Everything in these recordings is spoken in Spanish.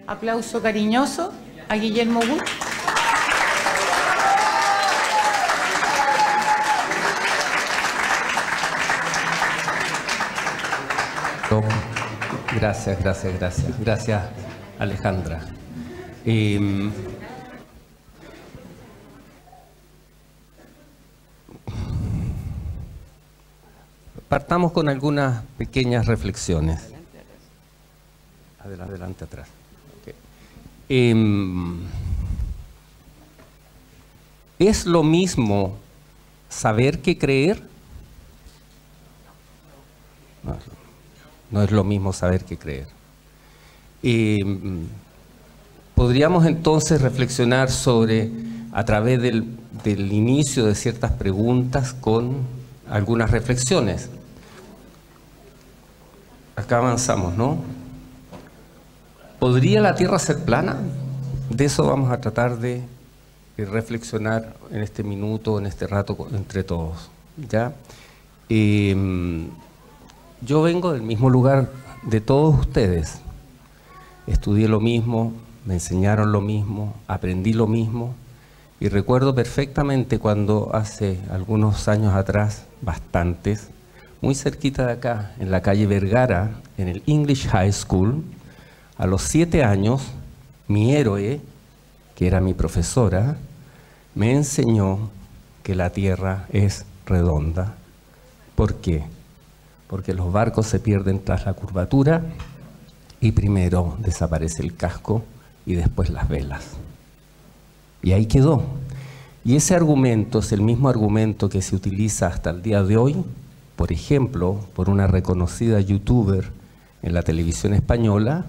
Aplauso cariñoso a Guillermo Gut. Gracias, Alejandra. Partamos con algunas pequeñas reflexiones. Adelante, atrás. Okay. ¿Es lo mismo saber que creer? No es lo mismo saber que creer. Podríamos entonces reflexionar sobre, a través del inicio de ciertas preguntas, con algunas reflexiones. Acá avanzamos, ¿no? ¿Podría la Tierra ser plana? De eso vamos a tratar de reflexionar en este minuto, en este rato, entre todos, ¿ya? Yo vengo del mismo lugar de todos ustedes. Estudié lo mismo, me enseñaron lo mismo, aprendí lo mismo. Y recuerdo perfectamente cuando hace algunos años atrás, bastantes, muy cerquita de acá, en la calle Vergara, en el English High School, a los 7 años, mi héroe, que era mi profesora, me enseñó que la Tierra es redonda. ¿Por qué? Porque los barcos se pierden tras la curvatura y primero desaparece el casco y después las velas. Y ahí quedó. Y ese argumento es el mismo argumento que se utiliza hasta el día de hoy, por ejemplo, por una reconocida youtuber en la televisión española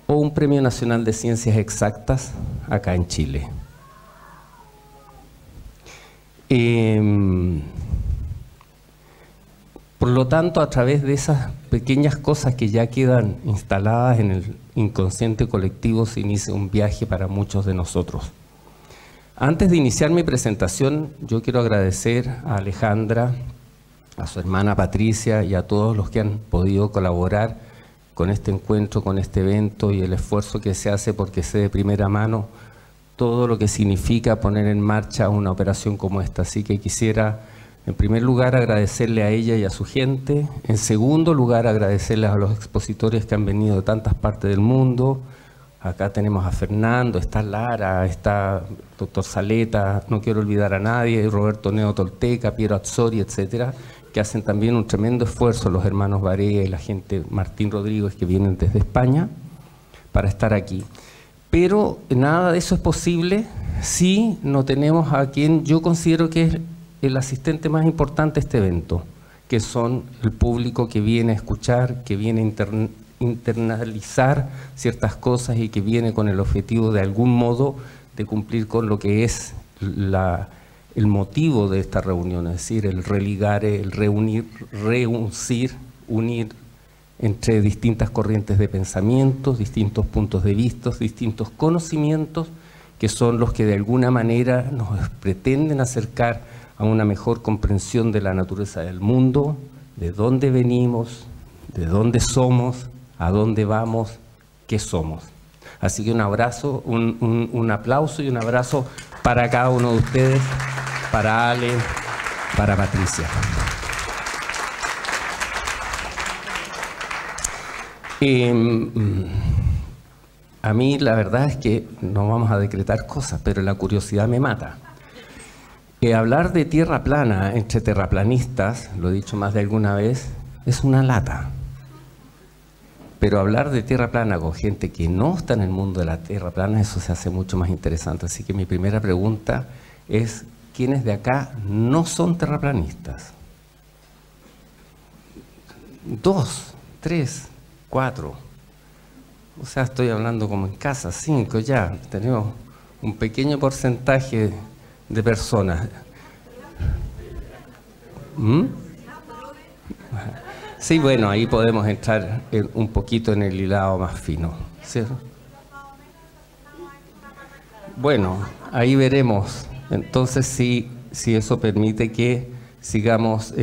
o un Premio Nacional de Ciencias Exactas acá en Chile. Por lo tanto, a través de esas pequeñas cosas que ya quedan instaladas en el inconsciente colectivo, se inicia un viaje para muchos de nosotros. Antes de iniciar mi presentación, yo quiero agradecer a Alejandra, a su hermana Patricia y a todos los que han podido colaborar con este encuentro, con este evento y el esfuerzo que se hace, porque sé de primera mano todo lo que significa poner en marcha una operación como esta. Así que quisiera, en primer lugar, agradecerle a ella y a su gente. En segundo lugar, agradecerles a los expositores que han venido de tantas partes del mundo. Acá tenemos a Fernando, está Lara, está doctor Saleta, no quiero olvidar a nadie, Roberto Neo Tolteca, Piero Azzori, etcétera, que hacen también un tremendo esfuerzo, los hermanos Barea y la gente Martín Rodríguez, que vienen desde España para estar aquí. Pero nada de eso es posible si no tenemos a quien yo considero que es el asistente más importante de este evento, que son el público que viene a escuchar, que viene a internalizar ciertas cosas y que viene con el objetivo de algún modo de cumplir con lo que es el motivo de esta reunión, es decir, el religar, el reunir, unir entre distintas corrientes de pensamientos, distintos puntos de vista, distintos conocimientos, que son los que de alguna manera nos pretenden acercar a una mejor comprensión de la naturaleza del mundo, de dónde venimos, de dónde somos, a dónde vamos, qué somos. Así que un abrazo, un aplauso y un abrazo para cada uno de ustedes, para Ale, para Patricia. A mí la verdad es que no vamos a decretar cosas, pero la curiosidad me mata. Hablar de tierra plana entre terraplanistas, lo he dicho más de alguna vez, es una lata. Pero hablar de tierra plana con gente que no está en el mundo de la tierra plana, eso se hace mucho más interesante. Así que mi primera pregunta es, ¿quiénes de acá no son terraplanistas? 2, 3, 4. O sea, estoy hablando como en casa, 5 ya. Tenemos un pequeño porcentaje de personas. Sí, bueno, ahí podemos entrar un poquito en el hilado más fino, ¿cierto? Bueno, ahí veremos. Entonces, si eso permite que sigamos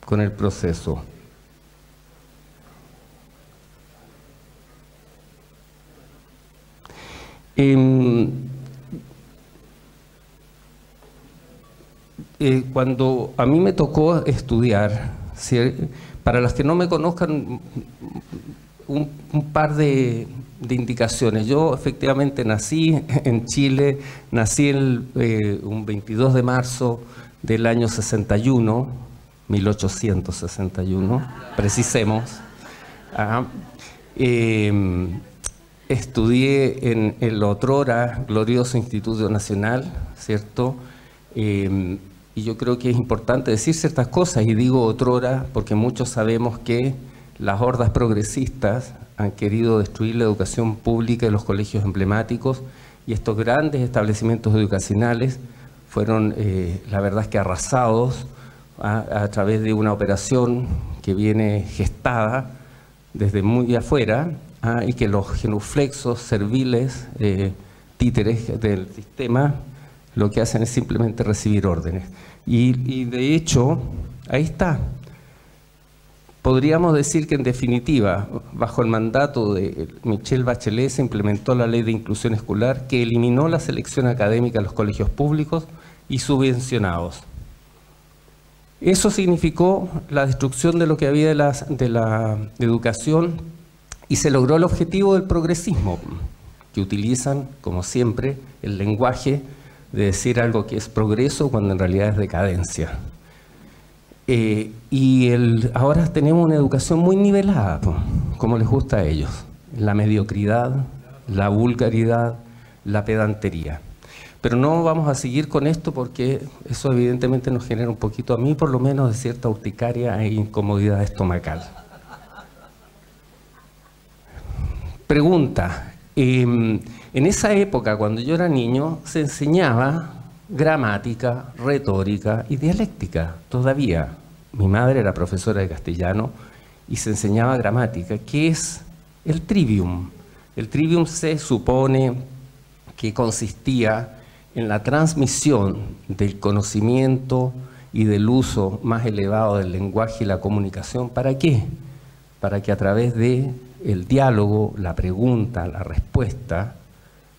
con el proceso. Cuando a mí me tocó estudiar, para los que no me conozcan, un par de indicaciones. Yo efectivamente nací en Chile, nací un 22 de marzo del año 61, 1861, precisemos. Estudié en el otrora glorioso Instituto Nacional, ¿cierto? Y yo creo que es importante decir ciertas cosas, y digo otrora porque muchos sabemos que las hordas progresistas han querido destruir la educación pública y los colegios emblemáticos, y estos grandes establecimientos educacionales fueron, la verdad es que arrasados a través de una operación que viene gestada desde muy afuera, y que los genuflexos serviles, títeres del sistema, lo que hacen es simplemente recibir órdenes. Y de hecho, ahí está. Podríamos decir que en definitiva, bajo el mandato de Michelle Bachelet se implementó la Ley de Inclusión Escolar, que eliminó la selección académica en los colegios públicos y subvencionados. Eso significó la destrucción de lo que había de la educación, y se logró el objetivo del progresismo, que utilizan, como siempre, el lenguaje de decir algo que es progreso cuando en realidad es decadencia. Ahora tenemos una educación muy nivelada, como les gusta a ellos. La mediocridad, la vulgaridad, la pedantería. Pero no vamos a seguir con esto porque eso evidentemente nos genera un poquito, a mí por lo menos, de cierta urticaria e incomodidad estomacal. Pregunta. En esa época, cuando yo era niño, se enseñaba gramática, retórica y dialéctica. Todavía. Mi madre era profesora de castellano y se enseñaba gramática, que es el trivium. El trivium se supone que consistía en la transmisión del conocimiento y del uso más elevado del lenguaje y la comunicación. ¿Para qué? Para que a través de el diálogo, la pregunta, la respuesta,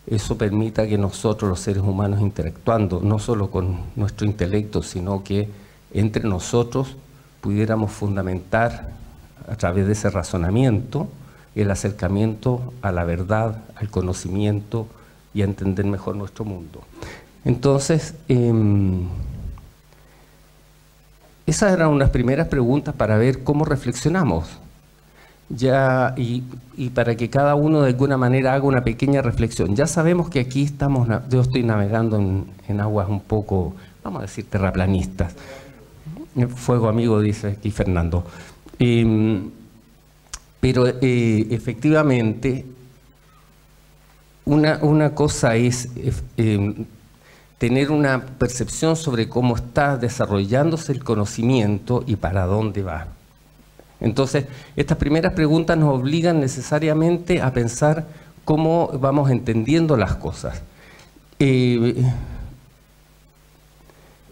eso permita que nosotros los seres humanos, interactuando no solo con nuestro intelecto, sino que entre nosotros pudiéramos fundamentar a través de ese razonamiento el acercamiento a la verdad, al conocimiento y a entender mejor nuestro mundo. Entonces, esas eran unas primeras preguntas para ver cómo reflexionamos. Ya, y para que cada uno de alguna manera haga una pequeña reflexión. Ya sabemos que aquí yo estoy navegando en aguas un poco, vamos a decir, terraplanistas. Fuego amigo, dice aquí Fernando. Pero efectivamente, una cosa es tener una percepción sobre cómo está desarrollándose el conocimiento y para dónde va. Entonces, estas primeras preguntas nos obligan necesariamente a pensar cómo vamos entendiendo las cosas. En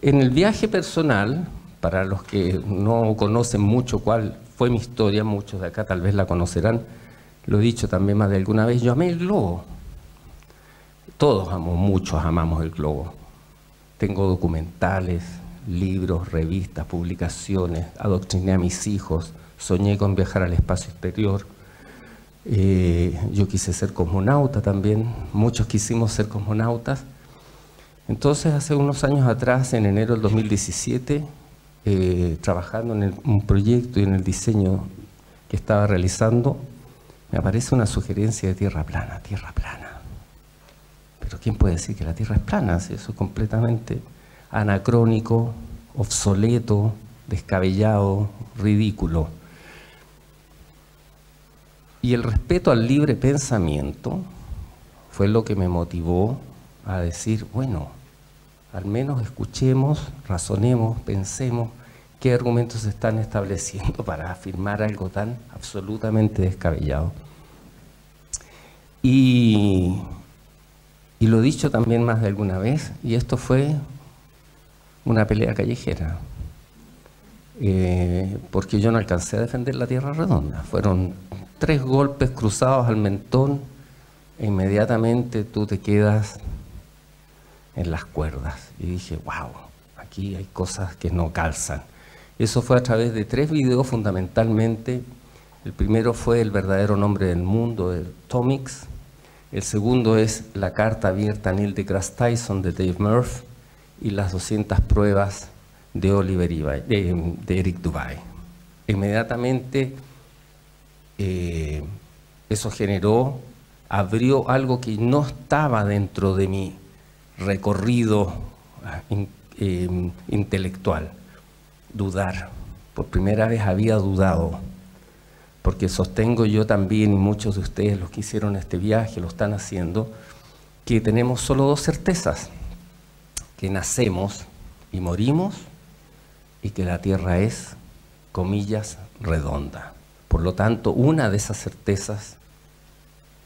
el viaje personal, para los que no conocen mucho cuál fue mi historia, muchos de acá tal vez la conocerán, lo he dicho también más de alguna vez, yo amé el globo. Todos muchos amamos el globo. Tengo documentales, libros, revistas, publicaciones, adoctriné a mis hijos, soñé con viajar al espacio exterior. Yo quise ser cosmonauta también, muchos quisimos ser cosmonautas. Entonces, hace unos años atrás, en enero del 2017, trabajando en un proyecto y en el diseño que estaba realizando, me aparece una sugerencia de tierra plana, tierra plana. Pero ¿quién puede decir que la Tierra es plana? Si eso es completamente anacrónico, obsoleto, descabellado, ridículo. Y el respeto al libre pensamiento fue lo que me motivó a decir, bueno, al menos escuchemos, razonemos, pensemos qué argumentos se están estableciendo para afirmar algo tan absolutamente descabellado. Y lo he dicho también más de alguna vez, y esto fue una pelea callejera, porque yo no alcancé a defender la Tierra redonda. Fueron 3 golpes cruzados al mentón e inmediatamente tú te quedas en las cuerdas. Y dije, wow, aquí hay cosas que no calzan. Eso fue a través de 3 videos fundamentalmente. El primero fue El verdadero nombre del mundo, de Tomix. El segundo es La carta abierta a Neil deGrasse Tyson, de Dave Murphy, y las 200 pruebas de de Eric Dubay. Inmediatamente eso abrió algo que no estaba dentro de mi recorrido intelectual: dudar. Por primera vez había dudado, porque sostengo yo también, y muchos de ustedes, los que hicieron este viaje, lo están haciendo, que tenemos solo 2 certezas: que nacemos y morimos, y que la Tierra es, comillas, redonda. Por lo tanto, una de esas certezas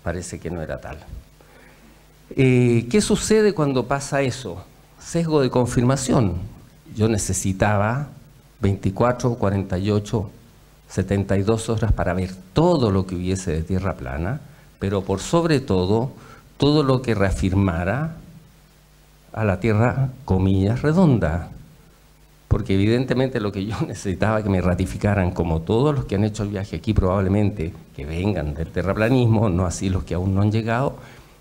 parece que no era tal. ¿Qué sucede cuando pasa eso? Sesgo de confirmación. Yo necesitaba 24, 48, 72 horas para ver todo lo que hubiese de tierra plana, pero por sobre todo lo que reafirmara a la Tierra, comillas, redonda. Porque evidentemente lo que yo necesitaba que me ratificaran, como todos los que han hecho el viaje aquí probablemente, que vengan del terraplanismo, no así los que aún no han llegado,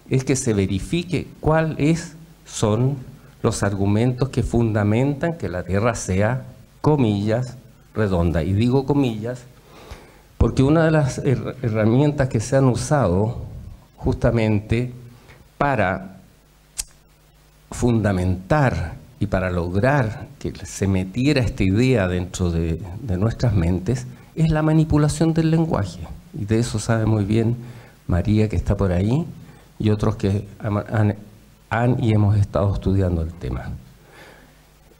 es que se verifique cuáles son los argumentos que fundamentan que la Tierra sea, comillas, redonda. Y digo comillas porque una de las herramientas que se han usado justamente para fundamentar y para lograr que se metiera esta idea dentro de nuestras mentes es la manipulación del lenguaje. Y de eso sabe muy bien María, que está por ahí, y otros que han y hemos estado estudiando el tema.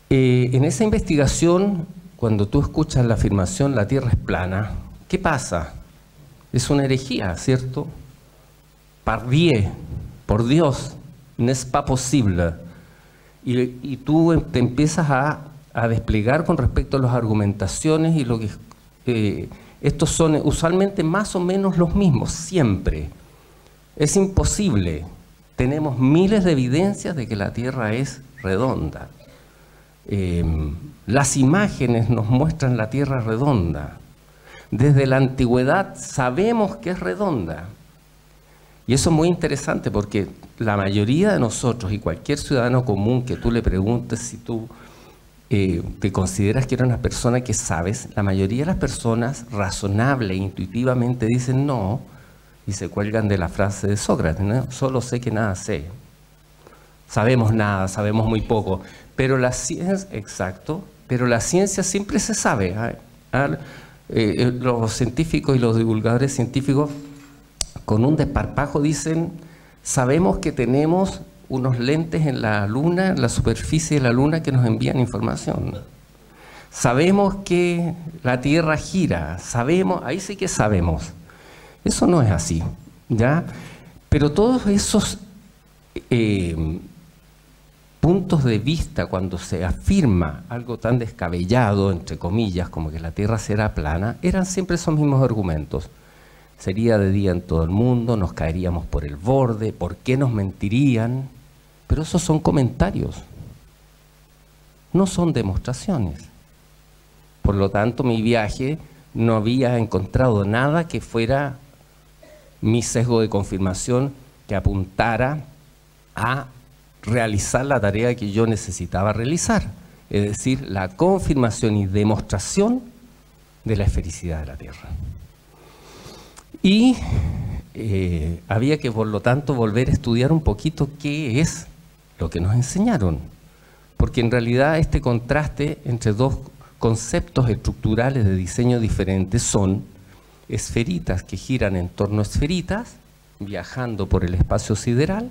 En esa investigación, cuando tú escuchas la afirmación «la Tierra es plana», ¿qué pasa? Es una herejía, ¿cierto? Par Dieu, por Dios, n'est pas possible. Y tú te empiezas a desplegar con respecto a las argumentaciones, y lo que estos son usualmente más o menos los mismos, siempre. Es imposible. Tenemos miles de evidencias de que la Tierra es redonda. Las imágenes nos muestran la Tierra redonda. Desde la antigüedad sabemos que es redonda. Y eso es muy interesante, porque la mayoría de nosotros y cualquier ciudadano común que tú le preguntes si tú te consideras que eres una persona que sabes, la mayoría de las personas razonable e intuitivamente dicen no, y se cuelgan de la frase de Sócrates, ¿no? Solo sé que nada sé. Sabemos nada, sabemos muy poco. Pero la ciencia, exacto, pero la ciencia siempre se sabe. Los científicos y los divulgadores científicos con un desparpajo dicen: sabemos que tenemos unos lentes en la Luna, en la superficie de la Luna, que nos envían información. Sabemos que la Tierra gira, sabemos, ahí sí que sabemos. Eso no es así, ¿ya? Pero todos esos puntos de vista, cuando se afirma algo tan descabellado, entre comillas, como que la Tierra será plana, eran siempre esos mismos argumentos. Sería de día en todo el mundo, nos caeríamos por el borde, ¿por qué nos mentirían? Pero esos son comentarios, no son demostraciones. Por lo tanto, mi viaje no había encontrado nada que fuera mi sesgo de confirmación que apuntara a realizar la tarea que yo necesitaba realizar, es decir, la confirmación y demostración de la esfericidad de la Tierra. Y había que, por lo tanto, volver a estudiar un poquito qué es lo que nos enseñaron, porque en realidad este contraste entre dos conceptos estructurales de diseño diferentes son esferitas que giran en torno a esferitas, viajando por el espacio sideral,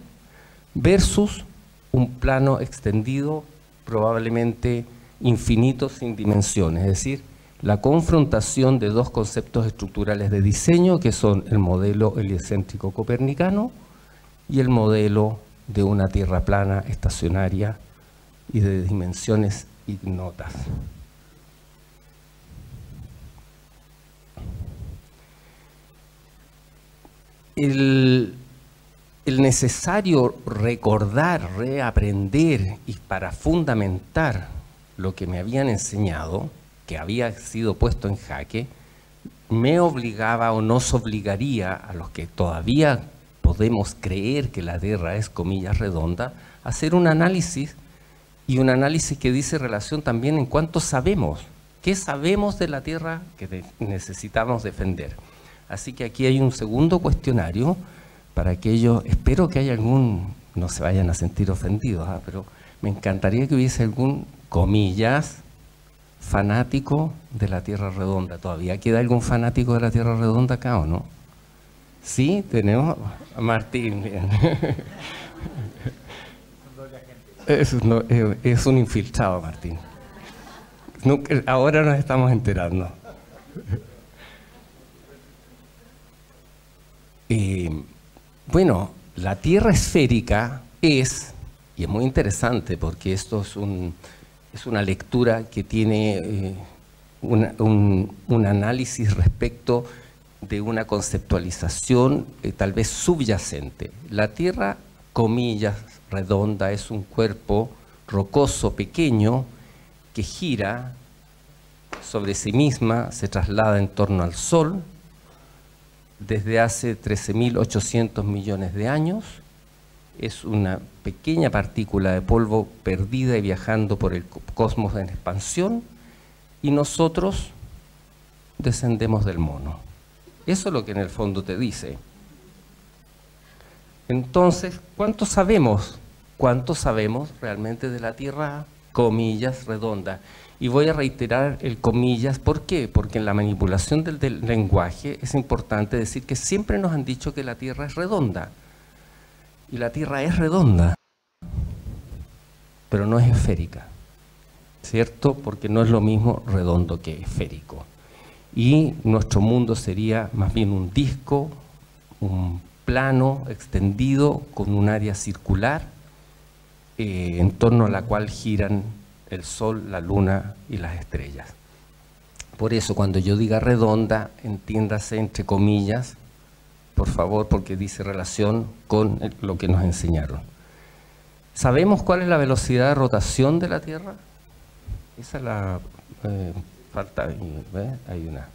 versus un plano extendido, probablemente infinito, sin dimensiones, es decir, la confrontación de dos conceptos estructurales de diseño, que son el modelo heliocéntrico copernicano y el modelo de una Tierra plana, estacionaria y de dimensiones ignotas. el necesario recordar, reaprender y para fundamentar lo que me habían enseñado, que había sido puesto en jaque, me obligaba o nos obligaría a los que todavía podemos creer que la Tierra es, comillas, redonda, a hacer un análisis, y un análisis que dice relación también en cuánto sabemos, qué sabemos de la Tierra que necesitamos defender. Así que aquí hay un segundo cuestionario para aquellos, espero que haya algún, no se vayan a sentir ofendidos, pero me encantaría que hubiese algún, comillas, fanático de la Tierra redonda. ¿Todavía queda algún fanático de la Tierra redonda acá o no? Sí, tenemos a Martín. Bien. Es un infiltrado, Martín. Ahora nos estamos enterando. Bueno, la Tierra esférica es, y es muy interesante porque esto es una lectura que tiene un análisis respecto de una conceptualización tal vez subyacente. La Tierra, comillas, redonda, es un cuerpo rocoso pequeño que gira sobre sí misma, se traslada en torno al Sol desde hace 13.800 millones de años. Es una pequeña partícula de polvo perdida y viajando por el cosmos en expansión, y nosotros descendemos del mono. Eso es lo que en el fondo te dice. Entonces, ¿cuánto sabemos? ¿Cuánto sabemos realmente de la Tierra, comillas, redonda? Y voy a reiterar el comillas, ¿por qué? Porque en la manipulación del lenguaje es importante decir que siempre nos han dicho que la Tierra es redonda. Y la Tierra es redonda, pero no es esférica, ¿cierto? Porque no es lo mismo redondo que esférico. Y nuestro mundo sería más bien un disco, un plano extendido con un área circular en torno a la cual giran el Sol, la Luna y las estrellas. Por eso cuando yo diga redonda, entiéndase entre comillas, por favor, porque dice relación con lo que nos enseñaron. ¿Sabemos cuál es la velocidad de rotación de la Tierra? Esa es la... falta, ¿ves? Hay una.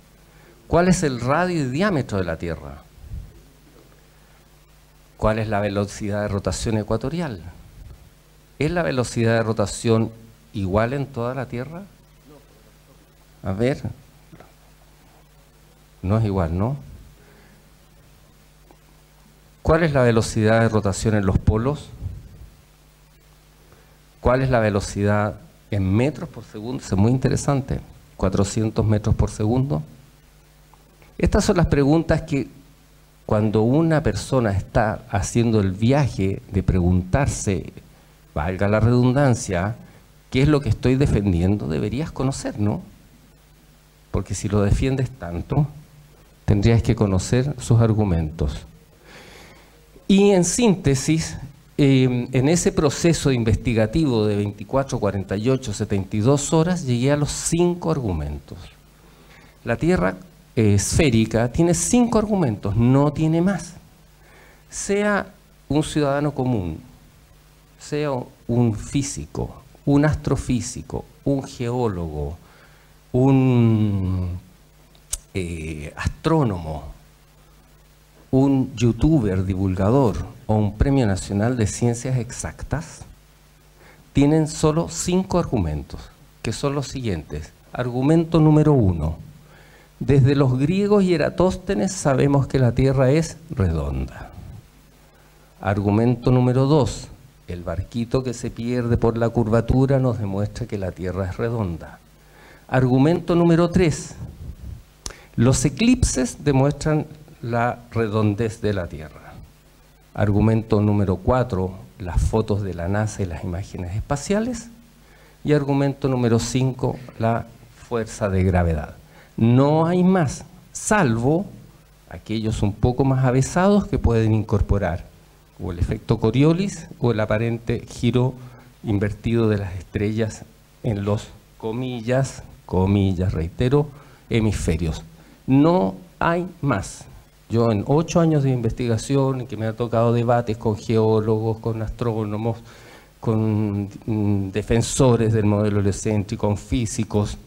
¿Cuál es el radio y diámetro de la Tierra? ¿Cuál es la velocidad de rotación ecuatorial? ¿Es la velocidad de rotación igual en toda la Tierra? A ver. No es igual, ¿no? ¿Cuál es la velocidad de rotación en los polos? ¿Cuál es la velocidad en metros por segundo? Eso es muy interesante. 400 metros por segundo. Estas son las preguntas que cuando una persona está haciendo el viaje de preguntarse, valga la redundancia, ¿qué es lo que estoy defendiendo? Deberías conocer, ¿no? Porque si lo defiendes tanto, tendrías que conocer sus argumentos. Y en síntesis, en ese proceso investigativo de 24, 48, 72 horas, llegué a los 5 argumentos. La Tierra esférica tiene 5 argumentos, no tiene más. Sea un ciudadano común, sea un físico, un astrofísico, un geólogo, un astrónomo, un youtuber divulgador o un premio nacional de ciencias exactas, tienen solo 5 argumentos, que son los siguientes. Argumento número 1. Desde los griegos y Eratóstenes sabemos que la Tierra es redonda. Argumento número 2. El barquito que se pierde por la curvatura nos demuestra que la Tierra es redonda. Argumento número 3. Los eclipses demuestran la redondez de la Tierra. Argumento número 4, las fotos de la NASA y las imágenes espaciales. Y argumento número 5, la fuerza de gravedad. No hay más, salvo aquellos un poco más avesados que pueden incorporar o el efecto Coriolis o el aparente giro invertido de las estrellas en los, comillas, reitero, hemisferios. No hay más. Yo en 8 años de investigación, en que me ha tocado debates con geólogos, con astrónomos, con defensores del modelo heliocéntrico, con físicos,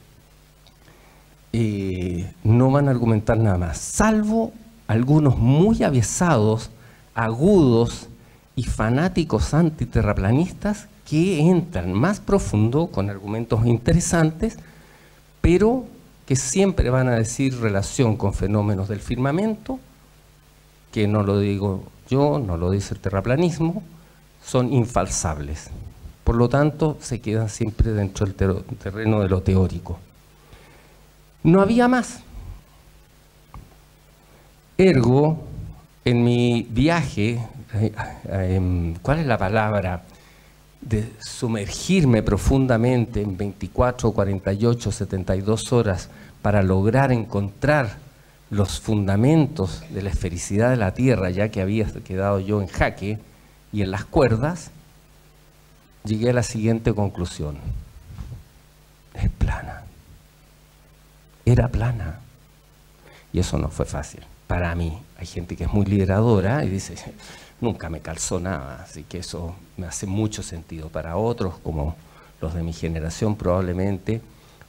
no van a argumentar nada más, salvo algunos muy avesados, agudos y fanáticos antiterraplanistas que entran más profundo con argumentos interesantes, pero que siempre van a decir relación con fenómenos del firmamento, que no lo digo yo, no lo dice el terraplanismo, son infalsables. Por lo tanto, se quedan siempre dentro del terreno de lo teórico. No había más. Ergo, en mi viaje, ¿cuál es la palabra? De sumergirme profundamente en 24, 48, 72 horas para lograr encontrar los fundamentos de la esfericidad de la Tierra, ya que había quedado yo en jaque y en las cuerdas, llegué a la siguiente conclusión. Es plana. Era plana. Y eso no fue fácil. Para mí, hay gente que es muy lideradora y dice, nunca me calzó nada, así que eso me hace mucho sentido. Para otros, como los de mi generación, probablemente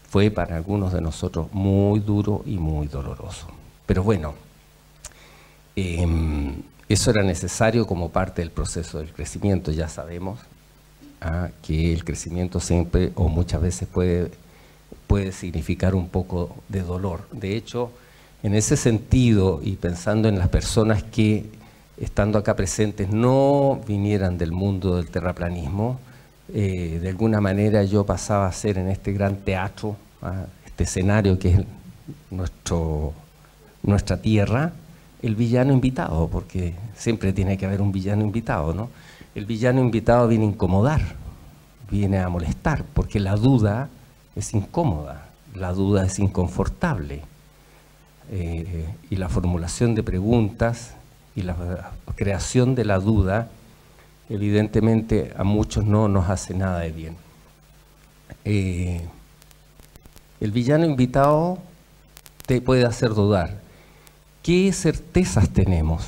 fue para algunos de nosotros muy duro y muy doloroso. Pero bueno, eso era necesario como parte del proceso del crecimiento. Ya sabemos que el crecimiento siempre o muchas veces puede significar un poco de dolor. De hecho, en ese sentido, y pensando en las personas que, estando acá presentes, no vinieran del mundo del terraplanismo, de alguna manera yo pasaba a ser en este gran teatro, este escenario que es nuestra tierra, el villano invitado, porque siempre tiene que haber un villano invitado, ¿no? El villano invitado viene a incomodar, viene a molestar, porque la duda es incómoda, la duda es inconfortable. Y la formulación de preguntas y la creación de la duda, evidentemente a muchos no nos hace nada de bien. El villano invitado te puede hacer dudar. ¿Qué certezas tenemos?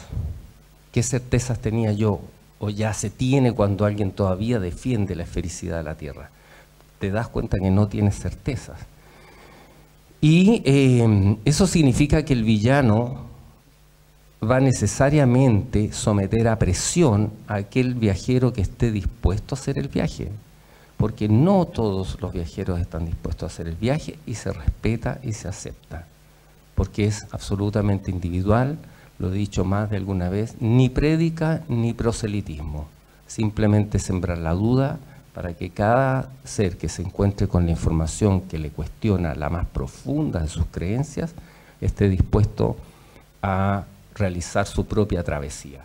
¿Qué certezas tenía yo? O ya se tiene cuando alguien todavía defiende la esfericidad de la Tierra. Te das cuenta que no tienes certezas. Y eso significa que el villano va necesariamente someter a presión a aquel viajero que esté dispuesto a hacer el viaje. Porque no todos los viajeros están dispuestos a hacer el viaje y se respeta y se acepta. Porque es absolutamente individual, lo he dicho más de alguna vez, ni prédica ni proselitismo. Simplemente sembrar la duda para que cada ser que se encuentre con la información que le cuestiona la más profunda de sus creencias, esté dispuesto a realizar su propia travesía.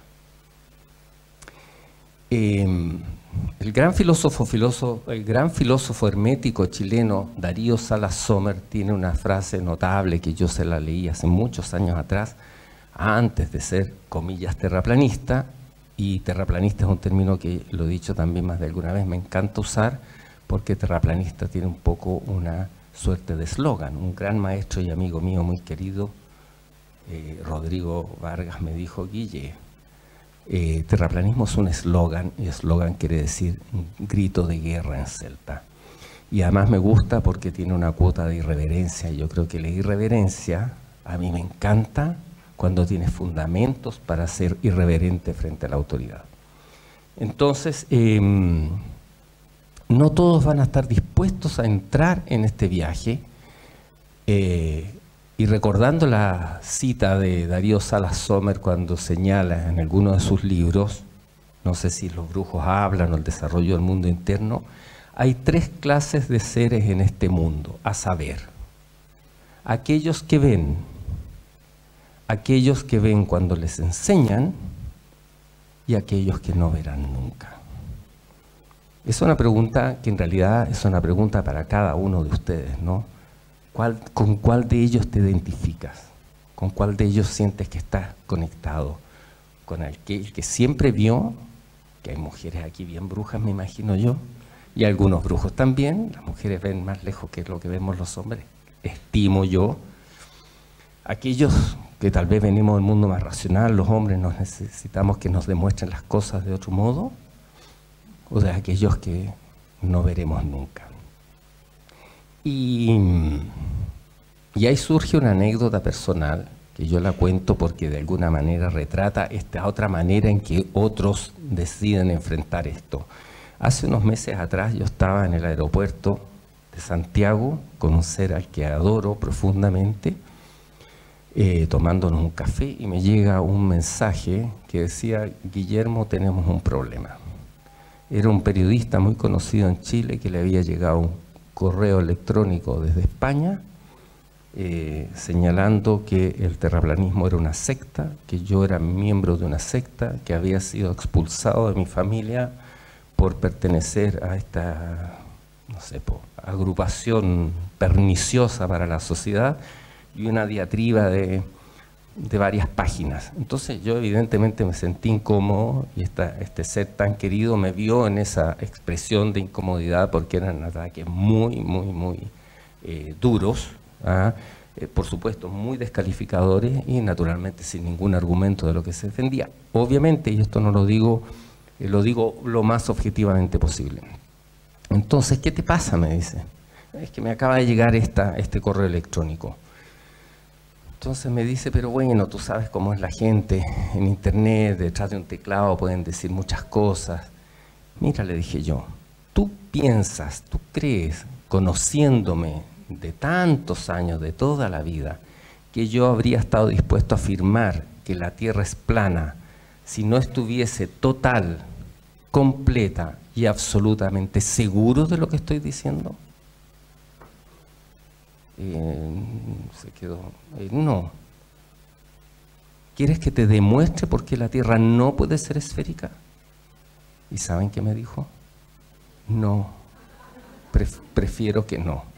El gran filósofo hermético chileno Darío Salas Sommer tiene una frase notable que yo se la leí hace muchos años atrás, antes de ser, comillas, terraplanista. Y terraplanista es un término que lo he dicho también más de alguna vez, me encanta usar, porque terraplanista tiene un poco una suerte de eslogan. Un gran maestro y amigo mío muy querido, Rodrigo Vargas, me dijo, Guille, terraplanismo es un eslogan, y eslogan quiere decir un grito de guerra en celta. Y además me gusta porque tiene una cuota de irreverencia, y yo creo que la irreverencia a mí me encanta cuando tiene fundamentos para ser irreverente frente a la autoridad. Entonces, no todos van a estar dispuestos a entrar en este viaje, y recordando la cita de Darío Salas Sommer cuando señala en alguno de sus libros, no sé si los brujos hablan o el desarrollo del mundo interno, hay 3 clases de seres en este mundo, a saber, aquellos que ven cuando les enseñan y aquellos que no verán nunca. Es una pregunta que en realidad es una pregunta para cada uno de ustedes, ¿no? ¿Con cuál de ellos te identificas? ¿Con cuál de ellos sientes que estás conectado? ¿Con el que siempre vio? Que hay mujeres aquí bien brujas, me imagino yo, y algunos brujos también. Las mujeres ven más lejos que lo que vemos los hombres, estimo yo. Aquellos que tal vez venimos del mundo más racional, los hombres nos necesitamos que nos demuestren las cosas de otro modo, o de aquellos que no veremos nunca. Y ahí surge una anécdota personal, que yo la cuento porque de alguna manera retrata esta otra manera en que otros deciden enfrentar esto. Hace unos meses atrás yo estaba en el aeropuerto de Santiago con un ser al que adoro profundamente, tomándonos un café, y me llega un mensaje que decía: Guillermo, tenemos un problema. Era un periodista muy conocido en Chile que le había llegado un correo electrónico desde España señalando que el terraplanismo era una secta, que yo era miembro de una secta, que había sido expulsado de mi familia por pertenecer a esta, no sé, agrupación perniciosa para la sociedad, y una diatriba de varias páginas. Entonces yo evidentemente me sentí incómodo, y este ser tan querido me vio en esa expresión de incomodidad, porque eran ataques muy duros, por supuesto muy descalificadores y naturalmente sin ningún argumento de lo que se defendía. Obviamente, y esto no lo digo, lo digo lo más objetivamente posible. Entonces, ¿qué te pasa?, me dice. Es que me acaba de llegar este correo electrónico. Entonces me dice: pero bueno, tú sabes cómo es la gente en internet, detrás de un teclado pueden decir muchas cosas. Mira, le dije yo, tú piensas, tú crees, conociéndome de tantos años, de toda la vida, que yo habría estado dispuesto a afirmar que la Tierra es plana si no estuviese total, completa y absolutamente seguro de lo que estoy diciendo? Se quedó. No. ¿Quieres que te demuestre por qué la Tierra no puede ser esférica? ¿Y saben qué me dijo? No, prefiero que no.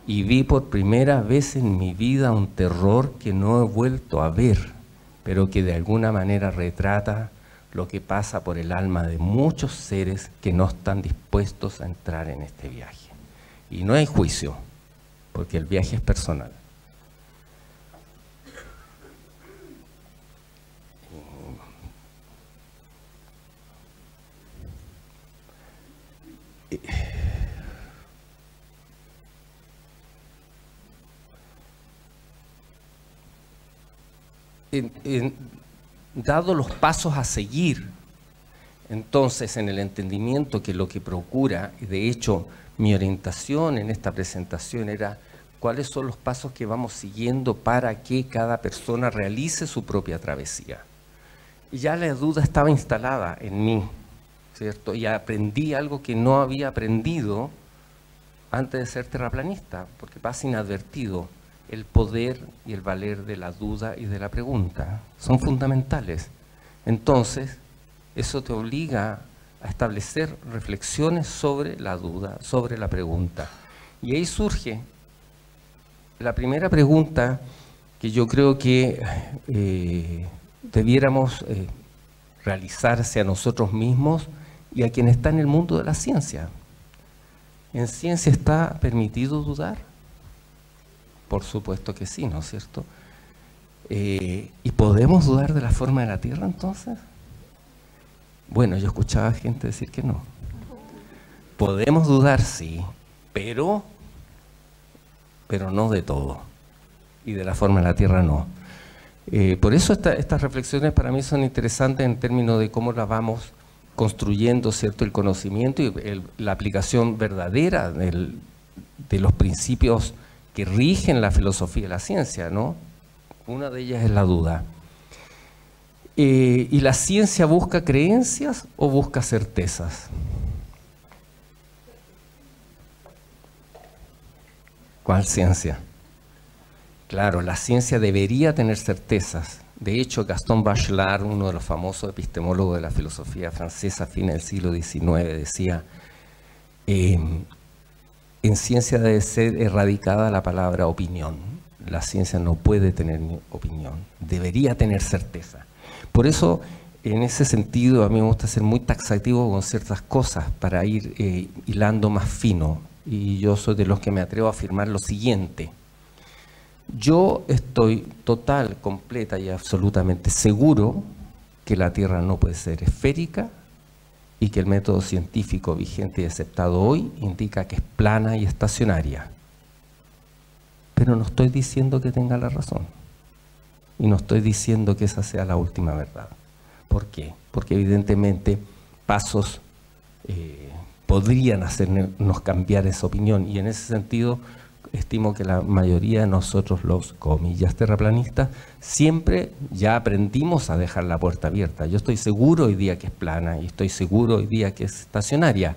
Y vi por primera vez en mi vida un terror que no he vuelto a ver, pero que de alguna manera retrata lo que pasa por el alma de muchos seres que no están dispuestos a entrar en este viaje. Y no hay juicio, porque el viaje es personal. Dado los pasos a seguir, entonces, en el entendimiento que lo que procura, y de hecho mi orientación en esta presentación era cuáles son los pasos que vamos siguiendo para que cada persona realice su propia travesía. Y ya la duda estaba instalada en mí, ¿cierto? Y aprendí algo que no había aprendido antes de ser terraplanista, porque pasa inadvertido. El poder y el valer de la duda y de la pregunta son fundamentales. Entonces, eso te obliga a establecer reflexiones sobre la duda, sobre la pregunta. Y ahí surge la primera pregunta que yo creo que debiéramos realizarse a nosotros mismos y a quien está en el mundo de la ciencia. ¿En ciencia está permitido dudar? Por supuesto que sí, ¿no es cierto? ¿Y podemos dudar de la forma de la Tierra entonces? Bueno, yo escuchaba gente decir que no. Podemos dudar, sí, pero no de todo. Y de la forma de la Tierra no. Por eso estas reflexiones para mí son interesantes en términos de cómo las vamos construyendo, ¿cierto?, el conocimiento y la aplicación verdadera de los principios que rigen la filosofía y la ciencia, ¿no? Una de ellas es la duda. ¿Y la ciencia busca creencias o busca certezas? ¿Cuál ciencia? Claro, la ciencia debería tener certezas. De hecho, Gaston Bachelard, uno de los famosos epistemólogos de la filosofía francesa a fines del siglo XIX, decía: en ciencia debe ser erradicada la palabra opinión. La ciencia no puede tener opinión, debería tener certeza. Por eso, en ese sentido, a mí me gusta ser muy taxativo con ciertas cosas para ir hilando más fino. Y yo soy de los que me atrevo a afirmar lo siguiente. Yo estoy total, completa y absolutamente seguro que la Tierra no puede ser esférica y que el método científico vigente y aceptado hoy indica que es plana y estacionaria. Pero no estoy diciendo que tenga la razón. Y no estoy diciendo que esa sea la última verdad. ¿Por qué? Porque evidentemente pasos podrían hacernos cambiar esa opinión. Y en ese sentido, estimo que la mayoría de nosotros, los comillas terraplanistas, siempre ya aprendimos a dejar la puerta abierta. Yo estoy seguro hoy día que es plana y estoy seguro hoy día que es estacionaria.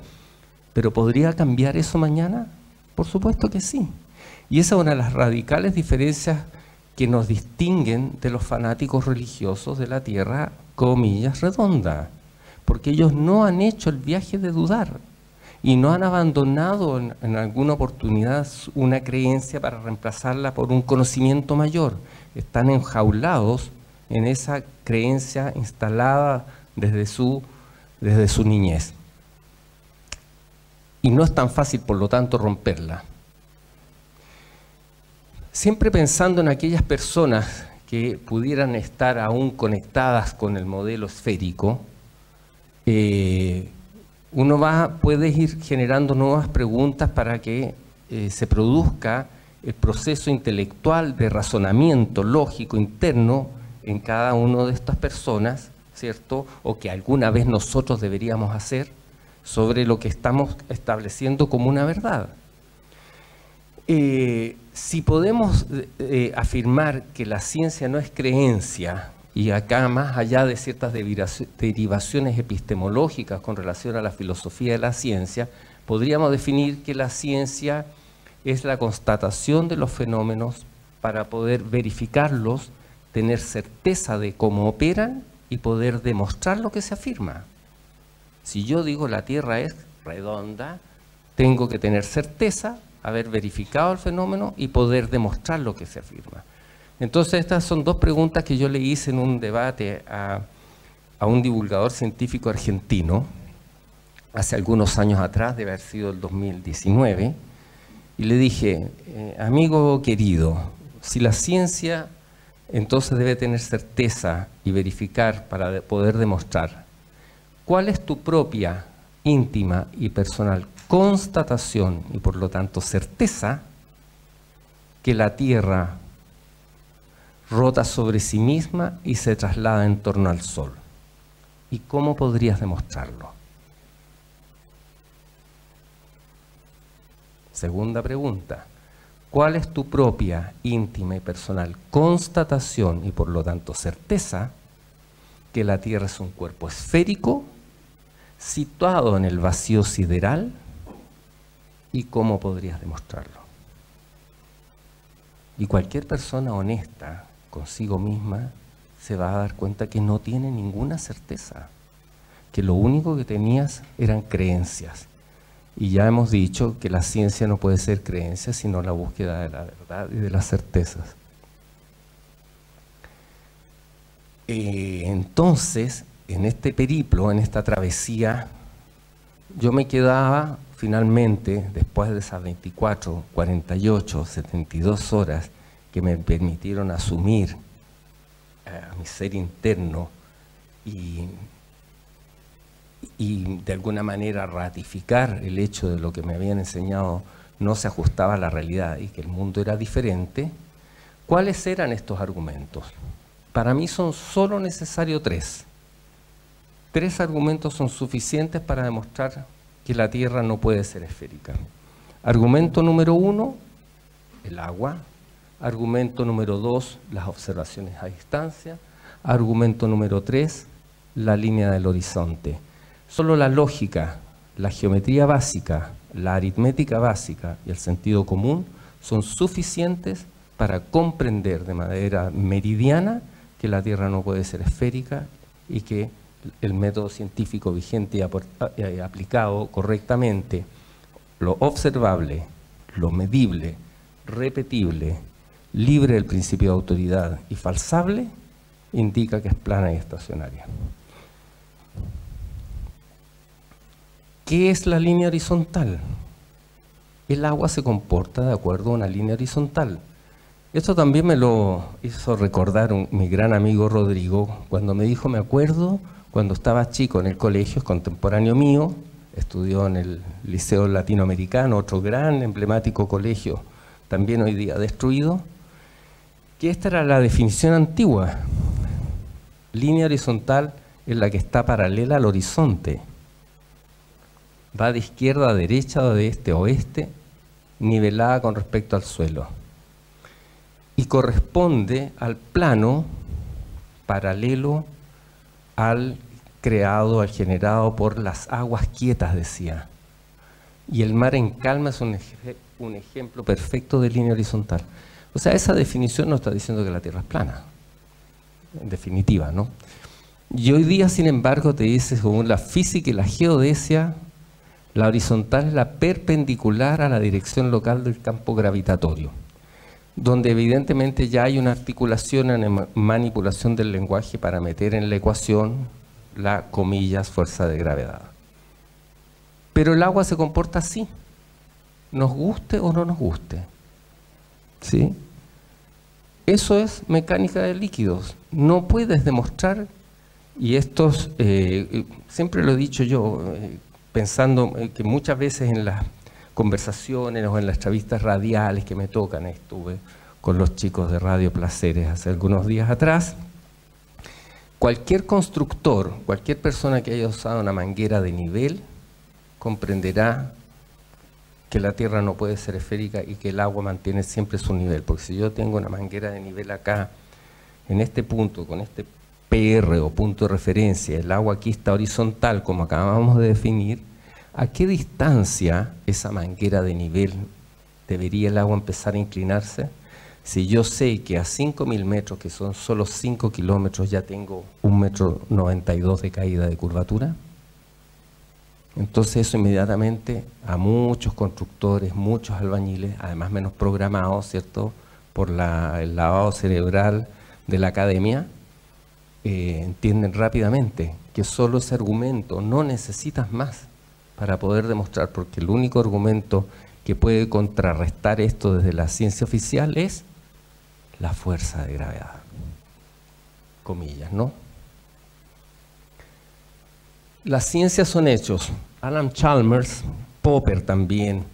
¿Pero podría cambiar eso mañana? Por supuesto que sí. Y esa es una de las radicales diferencias que nos distinguen de los fanáticos religiosos de la Tierra, comillas, redonda. Porque ellos no han hecho el viaje de dudar y no han abandonado en alguna oportunidad una creencia para reemplazarla por un conocimiento mayor. Están enjaulados en esa creencia instalada desde su niñez. Y no es tan fácil, por lo tanto, romperla. Siempre pensando en aquellas personas que pudieran estar aún conectadas con el modelo esférico, uno puede ir generando nuevas preguntas para que se produzca el proceso intelectual de razonamiento lógico interno en cada una de estas personas, ¿cierto? O que alguna vez nosotros deberíamos hacer sobre lo que estamos estableciendo como una verdad. Si podemos afirmar que la ciencia no es creencia, y acá más allá de ciertas derivaciones epistemológicas con relación a la filosofía de la ciencia, podríamos definir que la ciencia es la constatación de los fenómenos para poder verificarlos, tener certeza de cómo operan y poder demostrar lo que se afirma. Si yo digo la Tierra es redonda, tengo que tener certeza, haber verificado el fenómeno y poder demostrar lo que se afirma. Entonces estas son dos preguntas que yo le hice en un debate a un divulgador científico argentino hace algunos años atrás, debe haber sido el 2019, y le dije, amigo querido, si la ciencia entonces debe tener certeza y verificar para poder demostrar, ¿cuál es tu propia, íntima y personal constatación y por lo tanto certeza que la Tierra rota sobre sí misma y se traslada en torno al Sol? ¿Y cómo podrías demostrarlo? Segunda pregunta, ¿cuál es tu propia, íntima y personal constatación y por lo tanto certeza que la Tierra es un cuerpo esférico situado en el vacío sideral? ¿Y cómo podrías demostrarlo? Y cualquier persona honesta consigo misma se va a dar cuenta que no tiene ninguna certeza, que lo único que tenías eran creencias. Y ya hemos dicho que la ciencia no puede ser creencia, sino la búsqueda de la verdad y de las certezas. Entonces, en este periplo, en esta travesía, yo me quedaba finalmente, después de esas 24, 48, 72 horas que me permitieron asumir a mi ser interno y de alguna manera ratificar el hecho de lo que me habían enseñado no se ajustaba a la realidad y que el mundo era diferente, ¿cuáles eran estos argumentos? Para mí son solo necesarios tres. Tres argumentos son suficientes para demostrar que la Tierra no puede ser esférica. Argumento número 1, el agua. Argumento número 2, las observaciones a distancia. Argumento número 3, la línea del horizonte. Solo la lógica, la geometría básica, la aritmética básica y el sentido común son suficientes para comprender de manera meridiana que la Tierra no puede ser esférica y que el método científico vigente y aplicado correctamente, lo observable, lo medible, repetible, libre del principio de autoridad y falsable, indica que es plana y estacionaria. ¿Qué es la línea horizontal? El agua se comporta de acuerdo a una línea horizontal. Esto también me lo hizo recordar mi gran amigo Rodrigo, cuando me dijo, me acuerdo, cuando estaba chico en el colegio, es contemporáneo mío, estudió en el Liceo Latinoamericano, otro gran emblemático colegio, también hoy día destruido, que esta era la definición antigua. Línea horizontal es la que está paralela al horizonte. Va de izquierda a derecha o de este a oeste, nivelada con respecto al suelo. Y corresponde al plano paralelo al creado, al generado por las aguas quietas, decía. Y el mar en calma es un ejemplo perfecto de línea horizontal. O sea, esa definición no está diciendo que la Tierra es plana, en definitiva, ¿no? Y hoy día, sin embargo, te dice, según la física y la geodesia, la horizontal es la perpendicular a la dirección local del campo gravitatorio, donde evidentemente ya hay una articulación en manipulación del lenguaje para meter en la ecuación la, comillas, fuerza de gravedad. Pero el agua se comporta así, nos guste o no nos guste, ¿sí? Eso es mecánica de líquidos. No puedes demostrar, y estos, siempre lo he dicho yo, pensando que muchas veces en las conversaciones o en las entrevistas radiales que me tocan, estuve con los chicos de Radio Placeres hace algunos días atrás, cualquier constructor, cualquier persona que haya usado una manguera de nivel, comprenderá que la Tierra no puede ser esférica y que el agua mantiene siempre su nivel, porque si yo tengo una manguera de nivel acá, en este punto, con este PR o punto de referencia, el agua aquí está horizontal, como acabamos de definir, ¿a qué distancia esa manguera de nivel debería el agua empezar a inclinarse? Si yo sé que a 5.000 metros, que son solo 5 kilómetros, ya tengo 1,92 m de caída de curvatura. Entonces eso inmediatamente a muchos constructores, muchos albañiles, además menos programados, ¿cierto?, por el lavado cerebral de la academia, entienden rápidamente que solo ese argumento, no necesitas más para poder demostrar, porque el único argumento que puede contrarrestar esto desde la ciencia oficial es la fuerza de gravedad, comillas, ¿no? Las ciencias son hechos. Alan Chalmers, Popper también,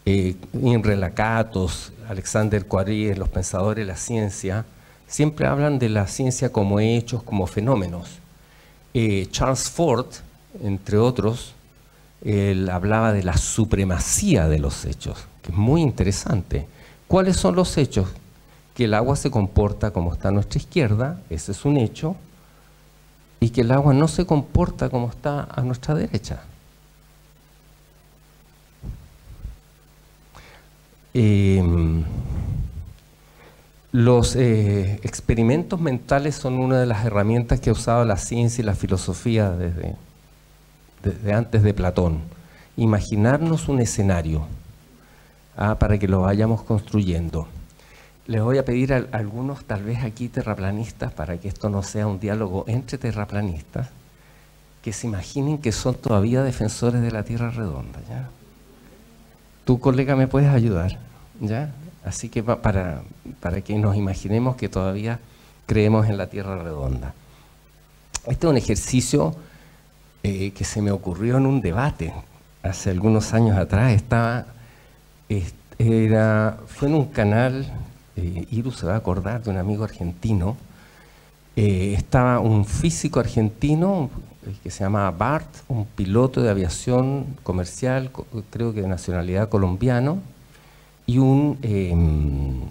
Imre Lakatos, Alexander Poirot, los pensadores de la ciencia, siempre hablan de la ciencia como hechos, como fenómenos. Charles Ford, entre otros, él hablaba de la supremacía de los hechos, que es muy interesante. ¿Cuáles son los hechos? Que el agua se comporta como está a nuestra izquierda, ese es un hecho, y que el agua no se comporta como está a nuestra derecha. Los experimentos mentales son una de las herramientas que ha usado la ciencia y la filosofía desde antes de Platón. Imaginarnos un escenario para que lo vayamos construyendo. Les voy a pedir a algunos, tal vez aquí terraplanistas, para que esto no sea un diálogo entre terraplanistas, que se imaginen que son todavía defensores de la Tierra redonda, ¿ya? Tu colega me puedes ayudar, ¿ya? Así que para que nos imaginemos que todavía creemos en la Tierra redonda. Este es un ejercicio que se me ocurrió en un debate hace algunos años atrás. Fue en un canal, Iru se va a acordar, de un amigo argentino. Estaba un físico argentino que se llamaba Bart, un piloto de aviación comercial, creo que de nacionalidad colombiano, y un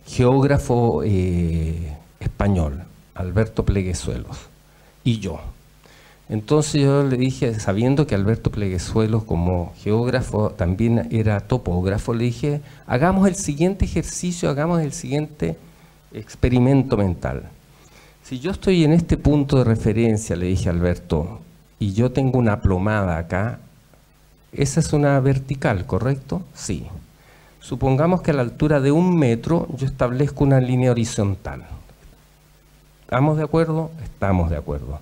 geógrafo español, Alberto Pleguezuelos, y yo. Entonces yo le dije, sabiendo que Alberto Pleguezuelos como geógrafo también era topógrafo, le dije, hagamos el siguiente ejercicio, hagamos el siguiente experimento mental. Si yo estoy en este punto de referencia, le dije a Alberto, y yo tengo una plomada acá, esa es una vertical, ¿correcto? Sí. Supongamos que a la altura de 1 metro yo establezco una línea horizontal. ¿Estamos de acuerdo? Estamos de acuerdo.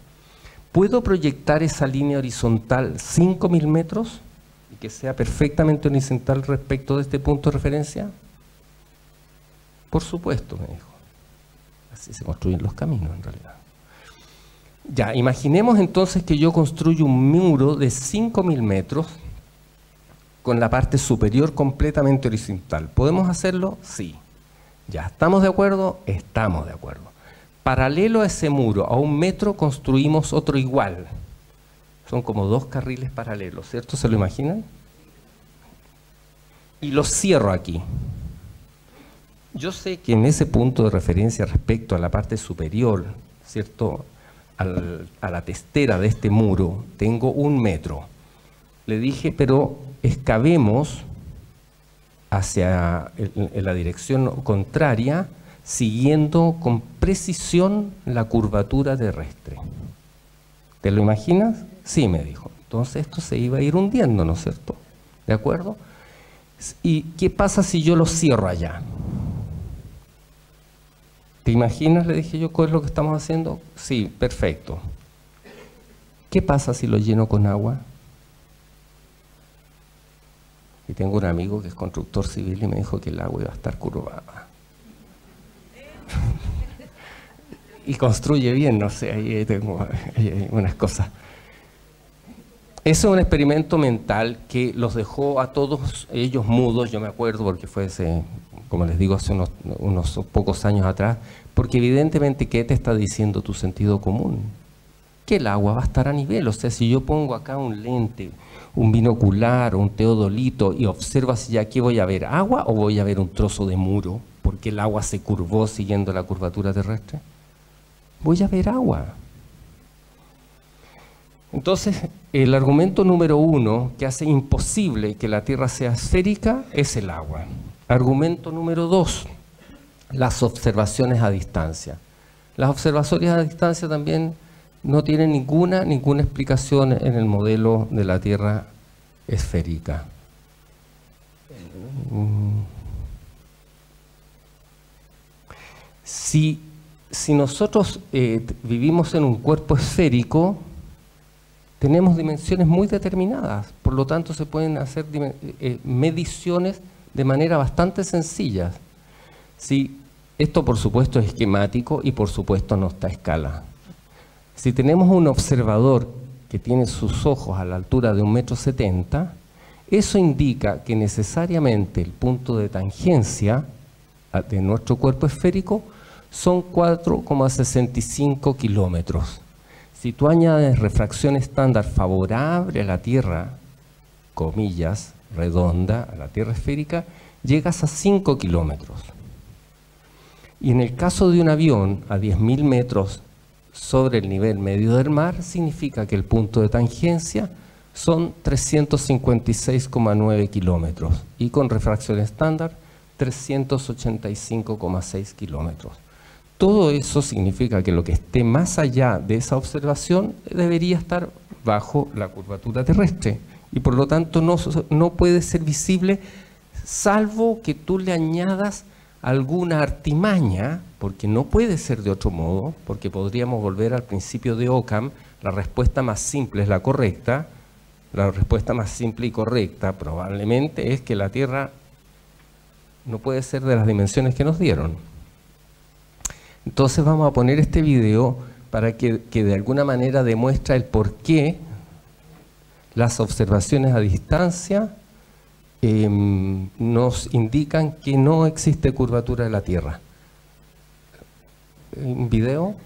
¿Puedo proyectar esa línea horizontal 5.000 metros y que sea perfectamente horizontal respecto de este punto de referencia? Por supuesto, me dijo. Así se construyen los caminos, en realidad. Ya, imaginemos entonces que yo construyo un muro de 5.000 metros con la parte superior completamente horizontal. ¿Podemos hacerlo? Sí. ¿Ya estamos de acuerdo? Estamos de acuerdo. Paralelo a ese muro, a 1 metro, construimos otro igual. Son como 2 carriles paralelos, ¿cierto? ¿Se lo imaginan? Y los cierro aquí. Yo sé que en ese punto de referencia respecto a la parte superior, ¿cierto?, a la testera de este muro, tengo 1 metro. Le dije, pero excavemos hacia en la dirección contraria, siguiendo con precisión la curvatura terrestre. ¿Te lo imaginas? Sí, me dijo. Entonces esto se iba a ir hundiendo, ¿no es cierto? ¿De acuerdo? ¿Y qué pasa si yo lo cierro allá? ¿Te imaginas? Le dije yo, ¿qué es lo que estamos haciendo? Sí, perfecto. ¿Qué pasa si lo lleno con agua? Y tengo un amigo que es constructor civil y me dijo que el agua iba a estar curvada. Y construye bien, no sé, ahí tengo unas cosas. Eso es un experimento mental que los dejó a todos ellos mudos, yo me acuerdo porque fue ese, como les digo, hace unos pocos años atrás, porque evidentemente, ¿qué te está diciendo tu sentido común? Que el agua va a estar a nivel. O sea, si yo pongo acá un lente, un binocular o un teodolito y observo si aquí voy a ver agua o voy a ver un trozo de muro, porque el agua se curvó siguiendo la curvatura terrestre, voy a ver agua. Entonces, el argumento número 1 que hace imposible que la Tierra sea esférica es el agua. Argumento número 2, las observaciones a distancia. Las observaciones a distancia también no tienen ninguna explicación en el modelo de la Tierra esférica. Si nosotros vivimos en un cuerpo esférico, tenemos dimensiones muy determinadas, por lo tanto se pueden hacer mediciones de manera bastante sencilla. Si esto por supuesto es esquemático y por supuesto no está a escala. Si tenemos un observador que tiene sus ojos a la altura de 1,70 m, eso indica que necesariamente el punto de tangencia de nuestro cuerpo esférico son 4,65 kilómetros. Si tú añades refracción estándar favorable a la Tierra, comillas, redonda, a la Tierra esférica, llegas a 5 kilómetros. Y en el caso de un avión a 10.000 metros sobre el nivel medio del mar, significa que el punto de tangencia son 356,9 kilómetros y con refracción estándar 385,6 kilómetros. Todo eso significa que lo que esté más allá de esa observación debería estar bajo la curvatura terrestre y por lo tanto no puede ser visible salvo que tú le añadas alguna artimaña, porque no puede ser de otro modo, porque podríamos volver al principio de Occam, la respuesta más simple es la correcta, la respuesta más simple y correcta probablemente es que la Tierra no puede ser de las dimensiones que nos dieron. Entonces vamos a poner este video para que de alguna manera demuestra el por qué las observaciones a distancia nos indican que no existe curvatura de la Tierra. ¿Un video?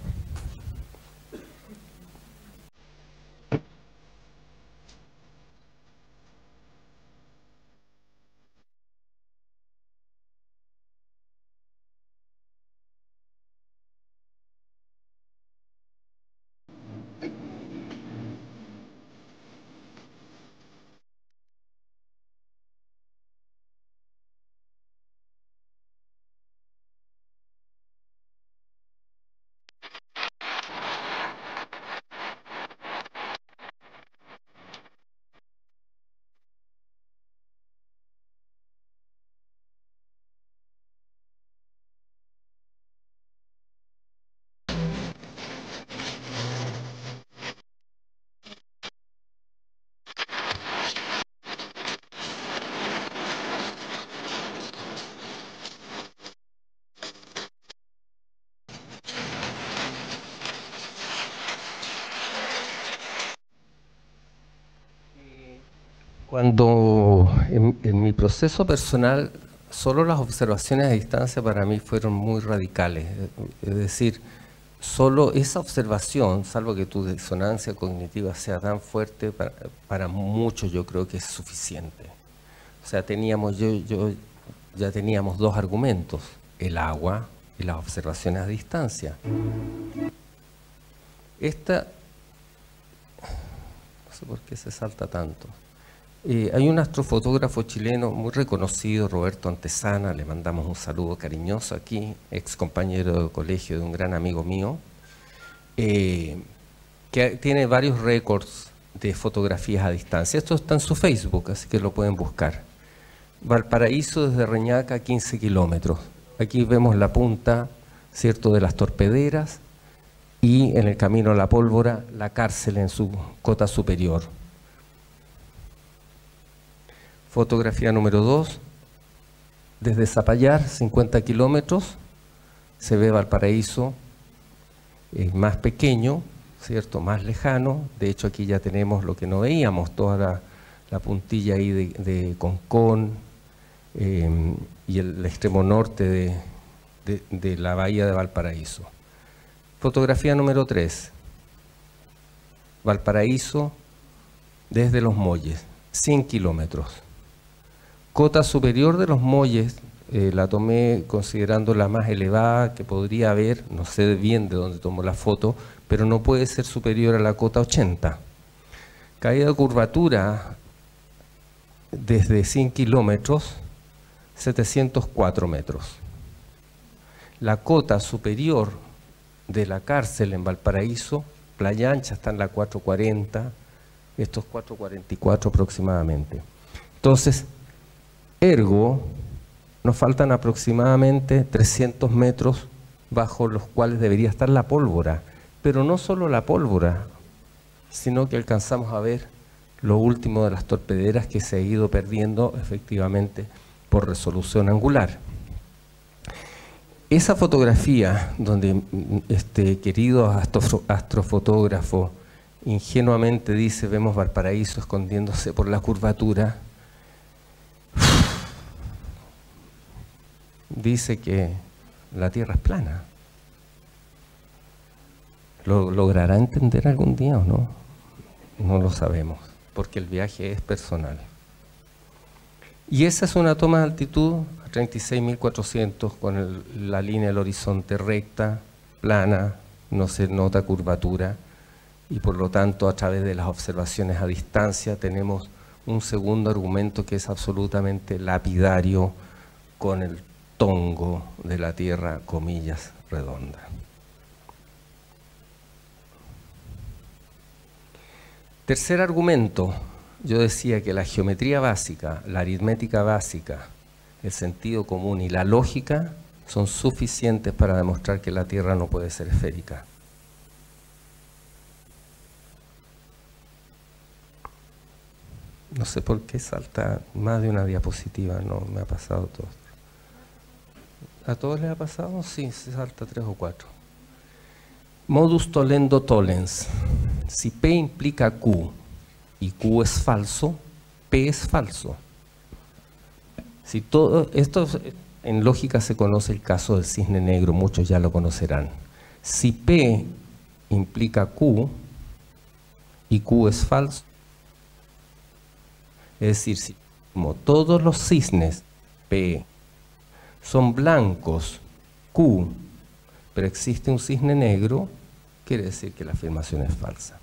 Cuando en mi proceso personal, solo las observaciones a distancia para mí fueron muy radicales. Es decir, solo esa observación, salvo que tu disonancia cognitiva sea tan fuerte, para muchos yo creo que es suficiente. O sea, ya teníamos dos argumentos, el agua y las observaciones a distancia. Esta, no sé por qué se salta tanto. Hay un astrofotógrafo chileno muy reconocido, Roberto Antesana, le mandamos un saludo cariñoso aquí, ex compañero de colegio de un gran amigo mío, que tiene varios récords de fotografías a distancia. Esto está en su Facebook, así que lo pueden buscar. Valparaíso desde Reñaca, 15 kilómetros. Aquí vemos la punta, ¿cierto?, de las torpederas y en el camino a la Pólvora, la cárcel en su cota superior. Fotografía número 2, desde Zapallar, 50 kilómetros, se ve Valparaíso más pequeño, ¿cierto?, más lejano. De hecho, aquí ya tenemos lo que no veíamos, toda la puntilla ahí de Concón y el extremo norte de la bahía de Valparaíso. Fotografía número 3, Valparaíso desde Los Molles, 100 kilómetros. Cota superior de Los Molles, la tomé considerando la más elevada que podría haber, no sé bien de dónde tomó la foto, pero no puede ser superior a la cota 80. Caída de curvatura desde 100 kilómetros, 704 metros. La cota superior de la cárcel en Valparaíso, Playa Ancha está en la 440, esto es 444 aproximadamente. Entonces, ergo, nos faltan aproximadamente 300 metros bajo los cuales debería estar la pólvora, pero no solo la pólvora, sino que alcanzamos a ver lo último de las torpederas que se ha ido perdiendo efectivamente por resolución angular. Esa fotografía donde este querido astrofotógrafo ingenuamente dice vemos Valparaíso escondiéndose por la curvatura, dice que la Tierra es plana. ¿Lo logrará entender algún día o no? No lo sabemos, porque el viaje es personal. Y esa es una toma de altitud a 36.400 con la línea del horizonte recta, plana, no se nota curvatura y por lo tanto a través de las observaciones a distancia tenemos un segundo argumento que es absolutamente lapidario con el tongo de la Tierra, comillas, redonda. Tercer argumento. Yo decía que la geometría básica, la aritmética básica, el sentido común y la lógica son suficientes para demostrar que la Tierra no puede ser esférica. No sé por qué salta más de una diapositiva, no me ha pasado todo. ¿A todos les ha pasado? Sí, se salta 3 o 4. Modus tollendo tollens. Si P implica Q, y Q es falso, P es falso. Si todo esto en lógica se conoce el caso del cisne negro, muchos ya lo conocerán. Si P implica Q y Q es falso, es decir, si como todos los cisnes P son blancos, Q, pero existe un cisne negro, quiere decir que la afirmación es falsa.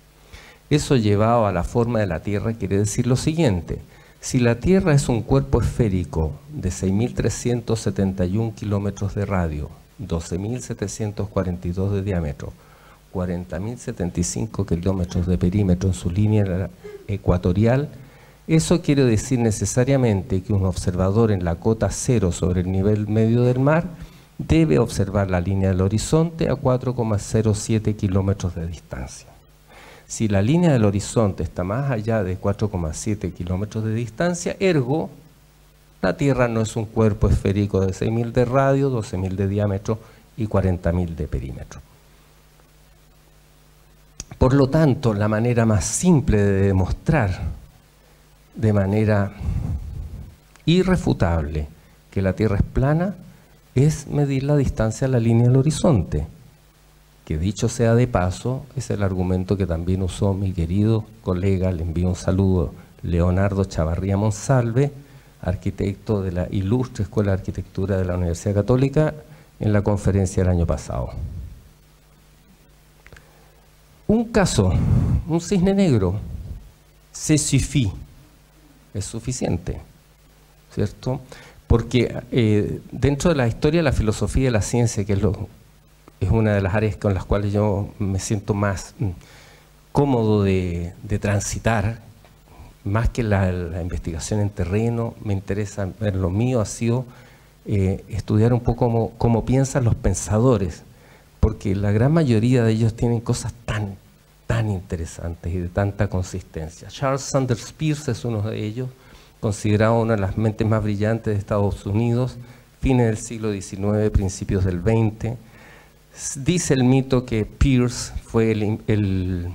Eso llevado a la forma de la Tierra quiere decir lo siguiente: si la Tierra es un cuerpo esférico de 6.371 kilómetros de radio, 12.742 de diámetro, 40.075 kilómetros de perímetro en su línea ecuatorial, eso quiere decir necesariamente que un observador en la cota cero sobre el nivel medio del mar debe observar la línea del horizonte a 4,07 kilómetros de distancia. Si la línea del horizonte está más allá de 4,7 kilómetros de distancia, ergo, la Tierra no es un cuerpo esférico de 6.000 de radio, 12.000 de diámetro y 40.000 de perímetro. Por lo tanto, la manera más simple de demostrar de manera irrefutable que la Tierra es plana es medir la distancia a la línea del horizonte, que dicho sea de paso, es el argumento que también usó mi querido colega, le envío un saludo, Leonardo Chavarría Monsalve, arquitecto de la ilustre Escuela de Arquitectura de la Universidad Católica, en la conferencia del año pasado. Un caso, un cisne negro, c'est suffit, es suficiente, ¿cierto? Porque dentro de la historia de la filosofía y de la ciencia, que es una de las áreas con las cuales yo me siento más cómodo de transitar, más que la investigación en terreno, me interesa, lo mío ha sido estudiar un poco cómo piensan los pensadores, porque la gran mayoría de ellos tienen cosas tan interesantes y de tanta consistencia. Charles Sanders Peirce es uno de ellos, considerado una de las mentes más brillantes de Estados Unidos, fines del siglo XIX, principios del XX. Dice el mito que Peirce fue el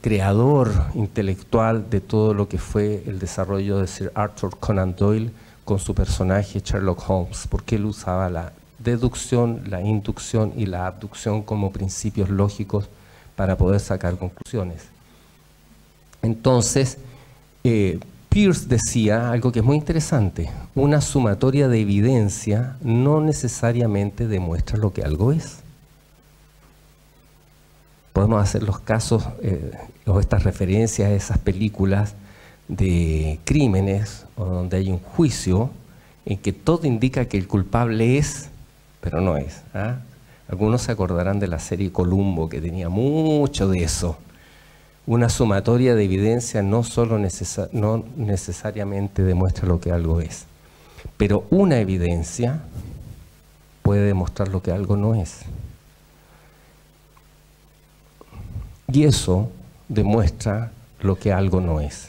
creador intelectual de todo lo que fue el desarrollo de Sir Arthur Conan Doyle con su personaje Sherlock Holmes, porque él usaba la deducción, la inducción y la abducción como principios lógicos para poder sacar conclusiones. Entonces, Peirce decía algo que es muy interesante: una sumatoria de evidencia no necesariamente demuestra lo que algo es. Podemos hacer los casos o estas referencias a esas películas de crímenes o donde hay un juicio en que todo indica que el culpable es, pero no es. ¿Ah? Algunos se acordarán de la serie Columbo, que tenía mucho de eso. Una sumatoria de evidencia no necesariamente demuestra lo que algo es, pero una evidencia puede demostrar lo que algo no es. Y eso demuestra lo que algo no es.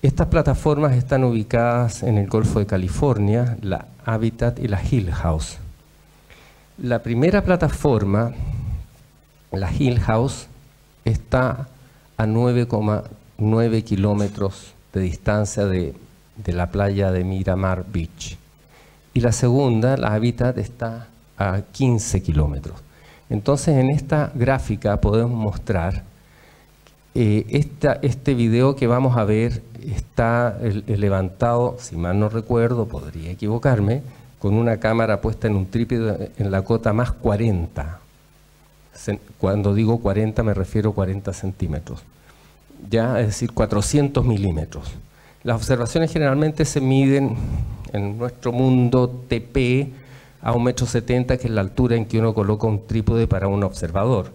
Estas plataformas están ubicadas en el Golfo de California, la Habitat y la Hill House. La primera plataforma, la Hill House, está a 9,9 kilómetros de distancia de la playa de Miramar Beach. Y la segunda, la Habitat, está a 15 kilómetros. Entonces, en esta gráfica podemos mostrar este video que vamos a ver está levantado, si mal no recuerdo, podría equivocarme, con una cámara puesta en un trípode en la cota más 40. Cuando digo 40 me refiero a 40 centímetros. Ya, es decir, 400 milímetros. Las observaciones generalmente se miden en nuestro mundo TP a 1,70 m, que es la altura en que uno coloca un trípode para un observador.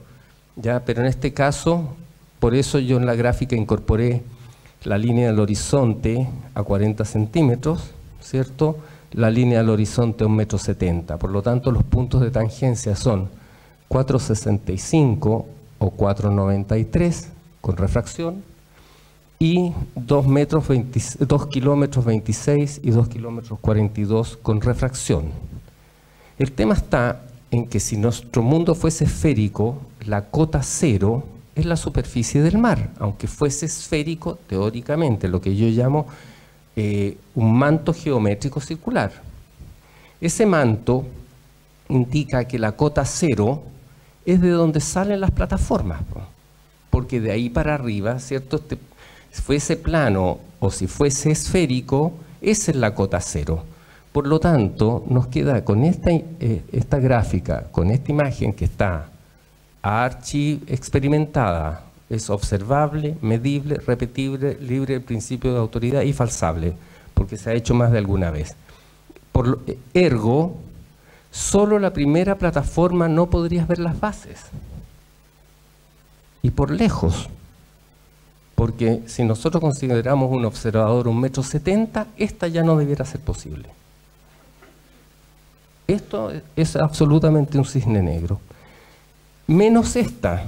¿Ya? Pero en este caso, por eso yo en la gráfica incorporé la línea del horizonte a 40 centímetros, ¿cierto? La línea del horizonte a 1,70 m. Por lo tanto, los puntos de tangencia son 4,65 o 4,93 con refracción y 2 kilómetros 26 y 2 kilómetros 42 con refracción. El tema está en que si nuestro mundo fuese esférico, la cota cero es la superficie del mar, aunque fuese esférico teóricamente, lo que yo llamo un manto geométrico circular. Ese manto indica que la cota cero es de donde salen las plataformas, porque de ahí para arriba, ¿cierto? Si fuese plano o si fuese esférico, esa es la cota cero. Por lo tanto, nos queda con esta gráfica, con esta imagen que está experimentada, es observable, medible, repetible, libre del principio de autoridad y falsable, porque se ha hecho más de alguna vez. Ergo, solo la primera plataforma no podrías ver las bases. Y por lejos, porque si nosotros consideramos un observador 1,70 m, esta ya no debiera ser posible. Esto es absolutamente un cisne negro. Menos esta.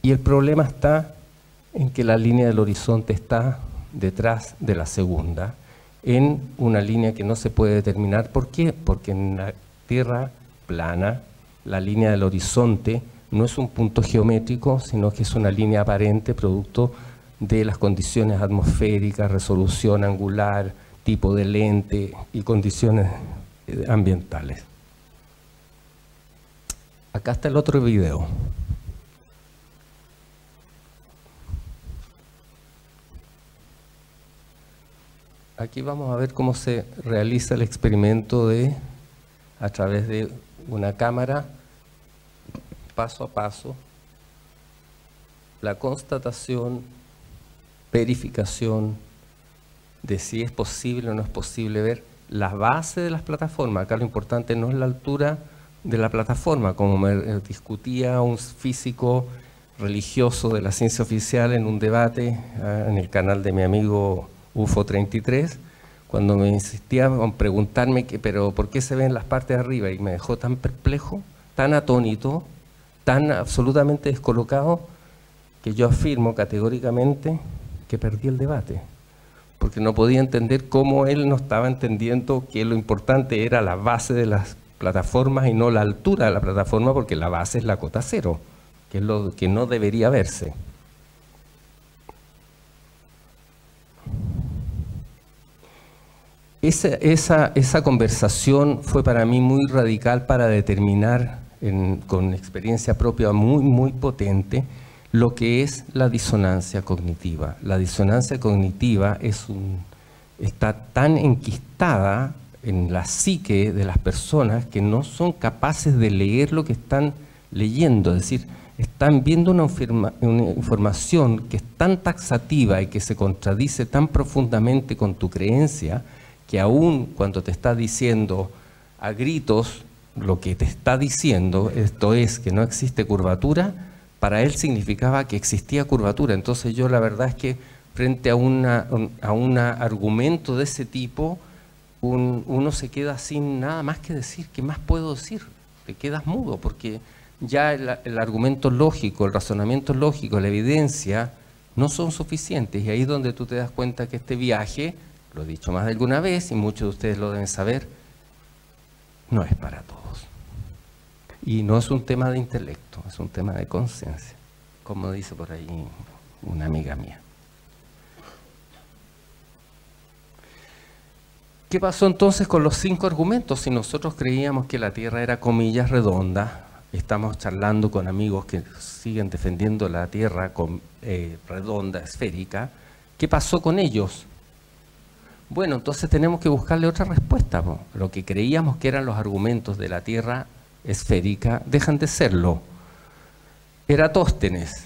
Y el problema está en que la línea del horizonte está detrás de la segunda, en una línea que no se puede determinar. ¿Por qué? Porque en la Tierra plana, la línea del horizonte no es un punto geométrico, sino que es una línea aparente producto de las condiciones atmosféricas, resolución angular, tipo de lente y condiciones ambientales. Acá está el otro video. Aquí vamos a ver cómo se realiza el experimento a través de una cámara, paso a paso, la constatación, verificación de si es posible o no es posible ver la base de las plataformas. Acá lo importante no es la altura de la plataforma, como me discutía un físico religioso de la ciencia oficial en un debate en el canal de mi amigo UFO 33, cuando me insistía en preguntarme pero ¿por qué se ven las partes de arriba? Y me dejó tan perplejo, tan atónito, tan absolutamente descolocado, que yo afirmo categóricamente que perdí el debate, porque no podía entender cómo él no estaba entendiendo que lo importante era la base de las plataformas y no la altura de la plataforma, porque la base es la cota cero, que es lo que no debería verse. Esa conversación fue para mí muy radical para determinar, con experiencia propia muy potente, lo que es la disonancia cognitiva. La disonancia cognitiva está tan enquistada en la psique de las personas que no son capaces de leer lo que están leyendo, es decir, están viendo una información que es tan taxativa y que se contradice tan profundamente con tu creencia, que aún cuando te está diciendo a gritos lo que te está diciendo, esto es que no existe curvatura, para él significaba que existía curvatura. Entonces yo la verdad es que frente a un argumento de ese tipo, uno se queda sin nada más que decir. ¿Qué más puedo decir? Te quedas mudo, porque ya el argumento lógico, el razonamiento lógico, la evidencia no son suficientes. Y ahí es donde tú te das cuenta que este viaje, lo he dicho más de alguna vez y muchos de ustedes lo deben saber, no es para todos. Y no es un tema de intelecto, es un tema de conciencia, como dice por ahí una amiga mía. ¿Qué pasó entonces con los 5 argumentos? Si nosotros creíamos que la Tierra era, comillas, redonda, estamos charlando con amigos que siguen defendiendo la Tierra redonda, esférica, ¿qué pasó con ellos? Bueno, entonces tenemos que buscarle otra respuesta, ¿no? Lo que creíamos que eran los argumentos de la Tierra esférica dejan de serlo. Eratóstenes,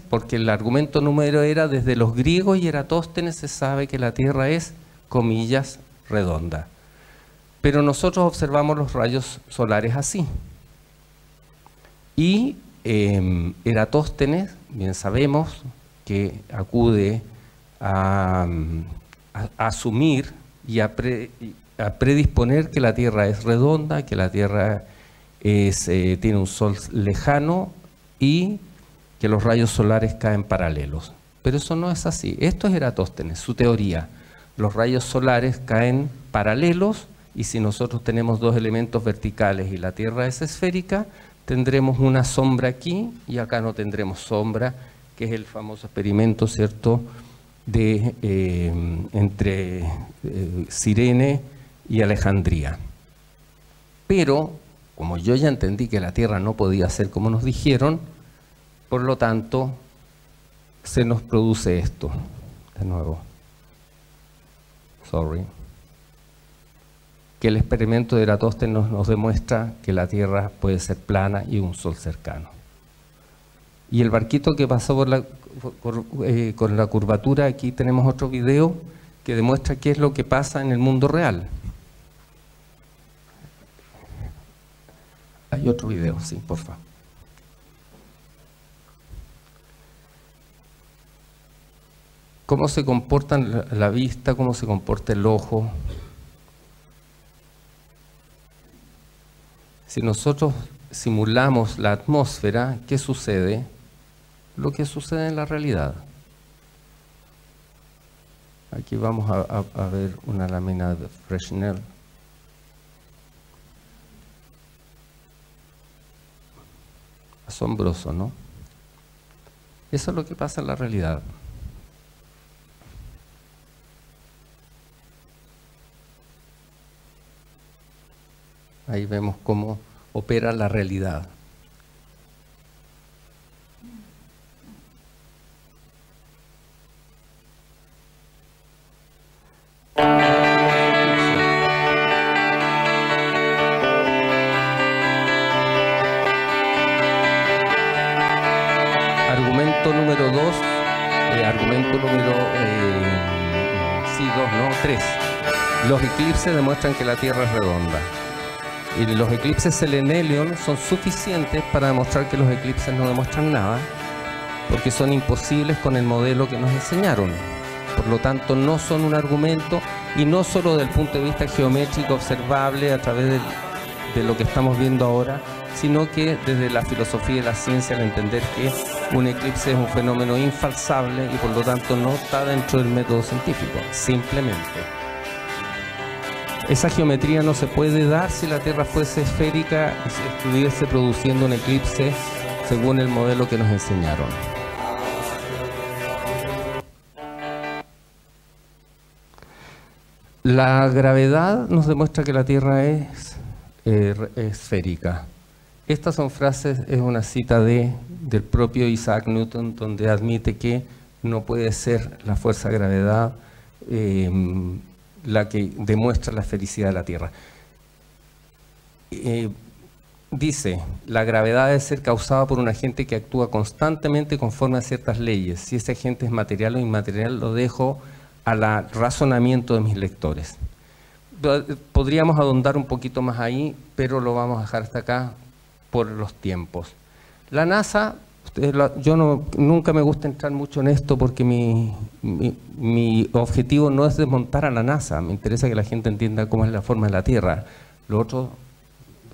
porque el argumento número era desde los griegos, y Eratóstenes se sabe que la Tierra es, comillas, redonda. Pero nosotros observamos los rayos solares así. Y Eratóstenes, bien sabemos que acude a asumir y a predisponer que la Tierra es redonda, que la Tierra tiene un sol lejano y que los rayos solares caen paralelos. Pero eso no es así. Esto es Eratóstenes, su teoría. Los rayos solares caen paralelos, y si nosotros tenemos 2 elementos verticales y la Tierra es esférica, tendremos una sombra aquí y acá no tendremos sombra, que es el famoso experimento, ¿cierto?, entre Cirene y Alejandría. Pero, como yo ya entendí que la Tierra no podía ser como nos dijeron, por lo tanto, se nos produce esto. De nuevo. Que el experimento de Eratóstenes nos demuestra que la Tierra puede ser plana y un sol cercano. Y el barquito que pasó con la curvatura, aquí tenemos otro video que demuestra qué es lo que pasa en el mundo real. Hay otro video, sí, por favor. Cómo se comporta la vista, cómo se comporta el ojo. Si nosotros simulamos la atmósfera, ¿qué sucede? Lo que sucede en la realidad. Aquí vamos a ver una lámina de Fresnel. Asombroso, ¿no? Eso es lo que pasa en la realidad. Ahí vemos cómo opera la realidad. Argumento número 2, argumento número 3. Los eclipses demuestran que la Tierra es redonda. Y los eclipses selenelion son suficientes para demostrar que los eclipses no demuestran nada, porque son imposibles con el modelo que nos enseñaron. Por lo tanto, no son un argumento, y no solo desde el punto de vista geométrico observable a través de lo que estamos viendo ahora, sino que desde la filosofía y la ciencia, al entender que un eclipse es un fenómeno infalsable y por lo tanto no está dentro del método científico, simplemente. Esa geometría no se puede dar si la Tierra fuese esférica y si estuviese produciendo un eclipse según el modelo que nos enseñaron. La gravedad nos demuestra que la Tierra es esférica. Estas son frases, es una cita del propio Isaac Newton, donde admite que no puede ser la fuerza de gravedad la que demuestra la esfericidad de la Tierra. Dice, la gravedad debe ser causada por un agente que actúa constantemente conforme a ciertas leyes. Si ese agente es material o inmaterial, lo dejo al razonamiento de mis lectores. Podríamos ahondar un poquito más ahí, pero lo vamos a dejar hasta acá por los tiempos. La NASA, nunca me gusta entrar mucho en esto porque mi objetivo no es desmontar a la NASA, me interesa que la gente entienda cómo es la forma de la Tierra. Lo otro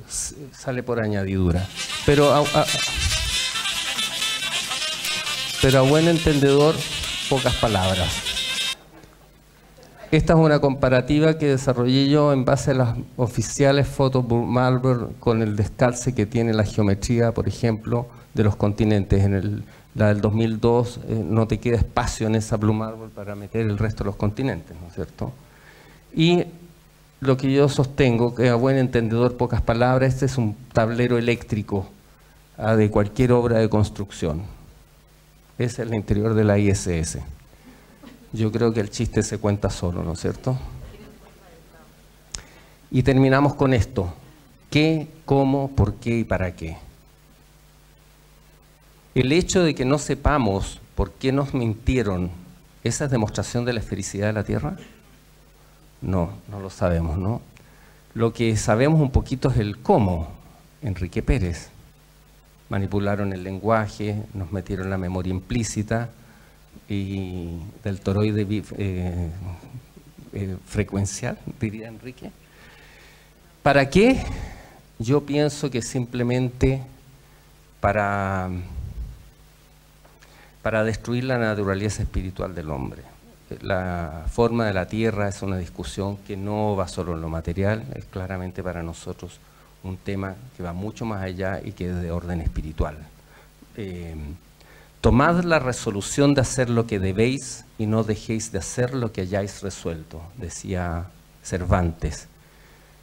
sale por añadidura. Pero a buen entendedor, pocas palabras. Esta es una comparativa que desarrollé yo en base a las oficiales fotos Blue Marble con el descalce que tiene la geometría, por ejemplo, de los continentes. La del 2002 no te queda espacio en esa Blue Marble para meter el resto de los continentes, ¿no es cierto? Y lo que yo sostengo, que a buen entendedor, pocas palabras, este es un tablero eléctrico de cualquier obra de construcción. Ese es el interior de la ISS. Yo creo que el chiste se cuenta solo, ¿no es cierto? Y terminamos con esto. ¿Qué, cómo, por qué y para qué? El hecho de que no sepamos por qué nos mintieron, ¿esa es demostración de la esfericidad de la Tierra? No, no lo sabemos, ¿no? Lo que sabemos un poquito es el cómo. Enrique Pérez. Manipularon el lenguaje, nos metieron la memoria implícita, y del toroide frecuencial, diría Enrique. ¿Para qué? Yo pienso que simplemente para destruir la naturaleza espiritual del hombre. La forma de la Tierra es una discusión que no va solo en lo material, es claramente para nosotros un tema que va mucho más allá y que es de orden espiritual. Tomad la resolución de hacer lo que debéis y no dejéis de hacer lo que hayáis resuelto, decía Cervantes.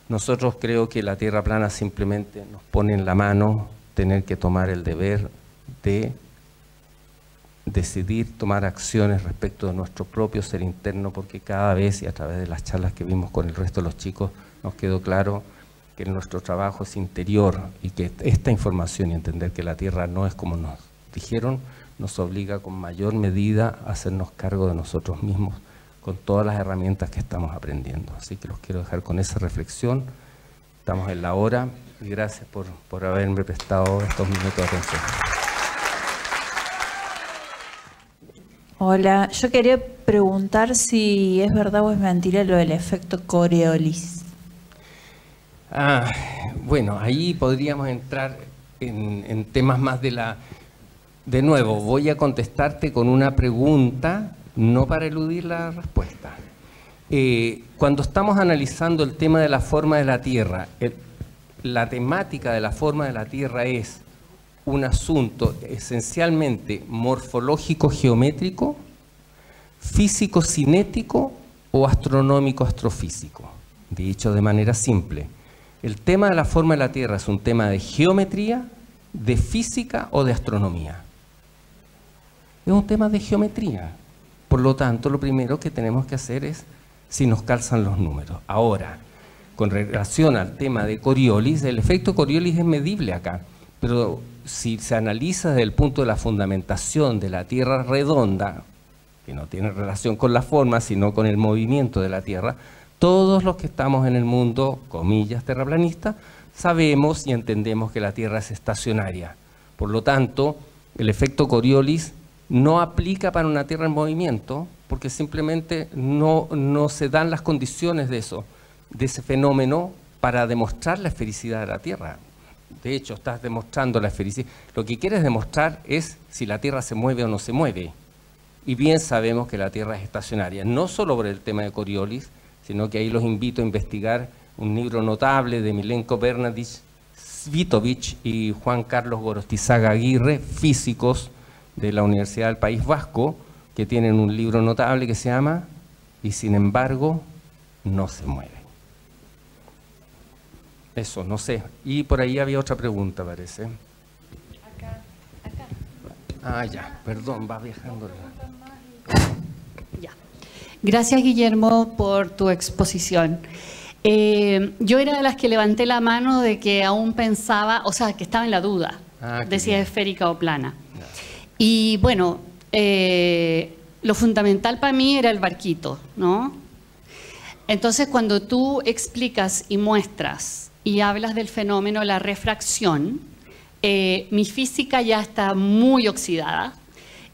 Nosotros creo que la Tierra plana simplemente nos pone en la mano tener que tomar el deber de decidir tomar acciones respecto de nuestro propio ser interno, porque cada vez, y a través de las charlas que vimos con el resto de los chicos, nos quedó claro que nuestro trabajo es interior y que esta información y entender que la Tierra no es como nos dijeron, nos obliga con mayor medida a hacernos cargo de nosotros mismos con todas las herramientas que estamos aprendiendo. Así que los quiero dejar con esa reflexión. Estamos en la hora y gracias por haberme prestado estos minutos de atención. Hola, yo quería preguntar si es verdad o es mentira lo del efecto Coriolis. Bueno, ahí podríamos entrar en temas más de la... De nuevo, voy a contestarte con una pregunta, no para eludir la respuesta. Cuando estamos analizando el tema de la forma de la Tierra, la temática de la forma de la Tierra es un asunto esencialmente morfológico-geométrico, físico-cinético o astronómico-astrofísico. Dicho de manera simple, el tema de la forma de la Tierra es un tema de geometría, de física o de astronomía. Es un tema de geometría. Por lo tanto, lo primero que tenemos que hacer es si nos calzan los números. Ahora, con relación al tema de Coriolis, el efecto Coriolis es medible acá, pero si se analiza desde el punto de la fundamentación de la Tierra redonda, que no tiene relación con la forma, sino con el movimiento de la Tierra, todos los que estamos en el mundo, comillas, terraplanista, sabemos y entendemos que la Tierra es estacionaria. Por lo tanto, el efecto Coriolis no aplica para una Tierra en movimiento, porque simplemente no se dan las condiciones de ese fenómeno para demostrar la esfericidad de la Tierra. De hecho, estás demostrando la esfericidad. Lo que quieres demostrar es si la Tierra se mueve o no se mueve. Y bien sabemos que la Tierra es estacionaria, no solo por el tema de Coriolis, sino que ahí los invito a investigar un libro notable de Milenko Bernardich Cvitovic y Juan Carlos Gorostizaga Aguirre, físicos de la Universidad del País Vasco, que tienen un libro notable que se llama "Y sin embargo no se mueve". Eso, no sé. Y por ahí había otra pregunta, parece. Acá. Ah, ya, perdón, va viajando. Ya. Gracias, Guillermo, por tu exposición. Yo era de las que levanté la mano de que aún pensaba, o sea, que estaba en la duda de si es esférica o plana. Ya. Y bueno, lo fundamental para mí era el barquito, ¿no? Entonces, cuando tú explicas y muestras y hablas del fenómeno la refracción, mi física ya está muy oxidada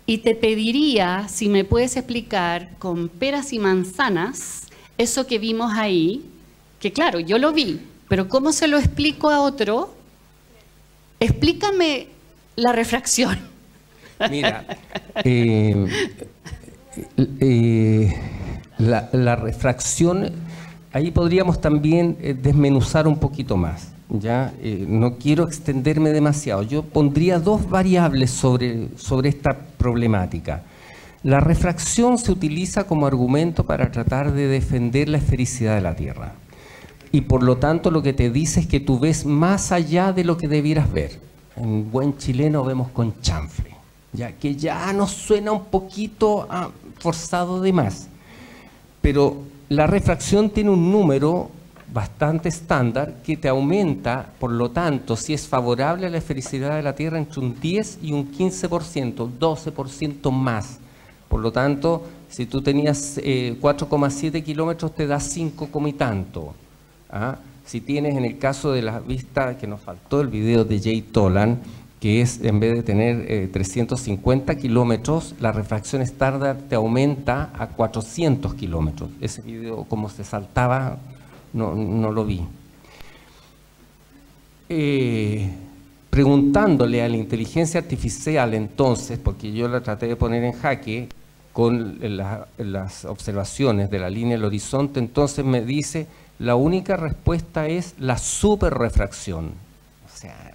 y te pediría si me puedes explicar con peras y manzanas eso que vimos ahí, que claro, yo lo vi, pero ¿cómo se lo explico a otro? Explícame la refracción. Mira, la refracción, ahí podríamos también desmenuzar un poquito más. ¿Ya? No quiero extenderme demasiado. Yo pondría dos variables sobre esta problemática. La refracción se utiliza como argumento para tratar de defender la esfericidad de la Tierra. Y por lo tanto lo que te dice es que tú ves más allá de lo que debieras ver. En buen chileno vemos con chanfle, ya que ya nos suena un poquito forzado de más. Pero la refracción tiene un número bastante estándar que te aumenta, por lo tanto, si es favorable a la esfericidad de la Tierra, entre un 10 y un 15%, 12% más. Por lo tanto, si tú tenías 4,7 kilómetros, te da 5 y tanto. ¿Ah? Si tienes, en el caso de la vista, que nos faltó el video de Jay Tolan, que es, en vez de tener 350 kilómetros, la refracción estándar te aumenta a 400 kilómetros. Ese video, como se saltaba, no lo vi. Preguntándole a la inteligencia artificial entonces, porque yo la traté de poner en jaque con las observaciones de la línea del horizonte, entonces me dice, la única respuesta es la superrefracción. O sea,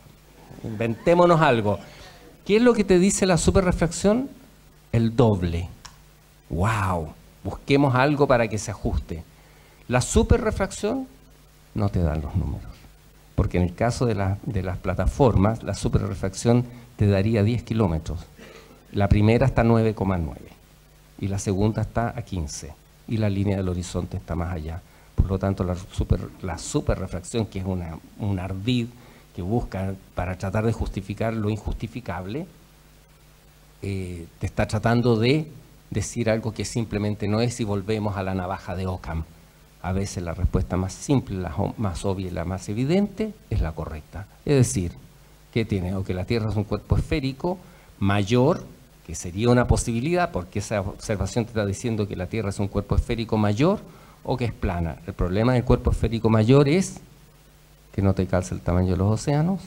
inventémonos algo. ¿Qué es lo que te dice la superrefracción? El doble. ¡Wow! Busquemos algo para que se ajuste. La superrefracción no te dan los números, porque en el caso de las plataformas, la superrefracción te daría 10 kilómetros. La primera está a 9,9 y la segunda está a 15 y la línea del horizonte está más allá. Por lo tanto, la superrefracción, que es un ardid que busca para tratar de justificar lo injustificable, te está tratando de decir algo que simplemente no es, y volvemos a la navaja de Occam. A veces la respuesta más simple, la más obvia y la más evidente es la correcta. Es decir, ¿qué tiene? O que la Tierra es un cuerpo esférico mayor, que sería una posibilidad, porque esa observación te está diciendo que la Tierra es un cuerpo esférico mayor, o que es plana. El problema del cuerpo esférico mayor es que no te calza el tamaño de los océanos,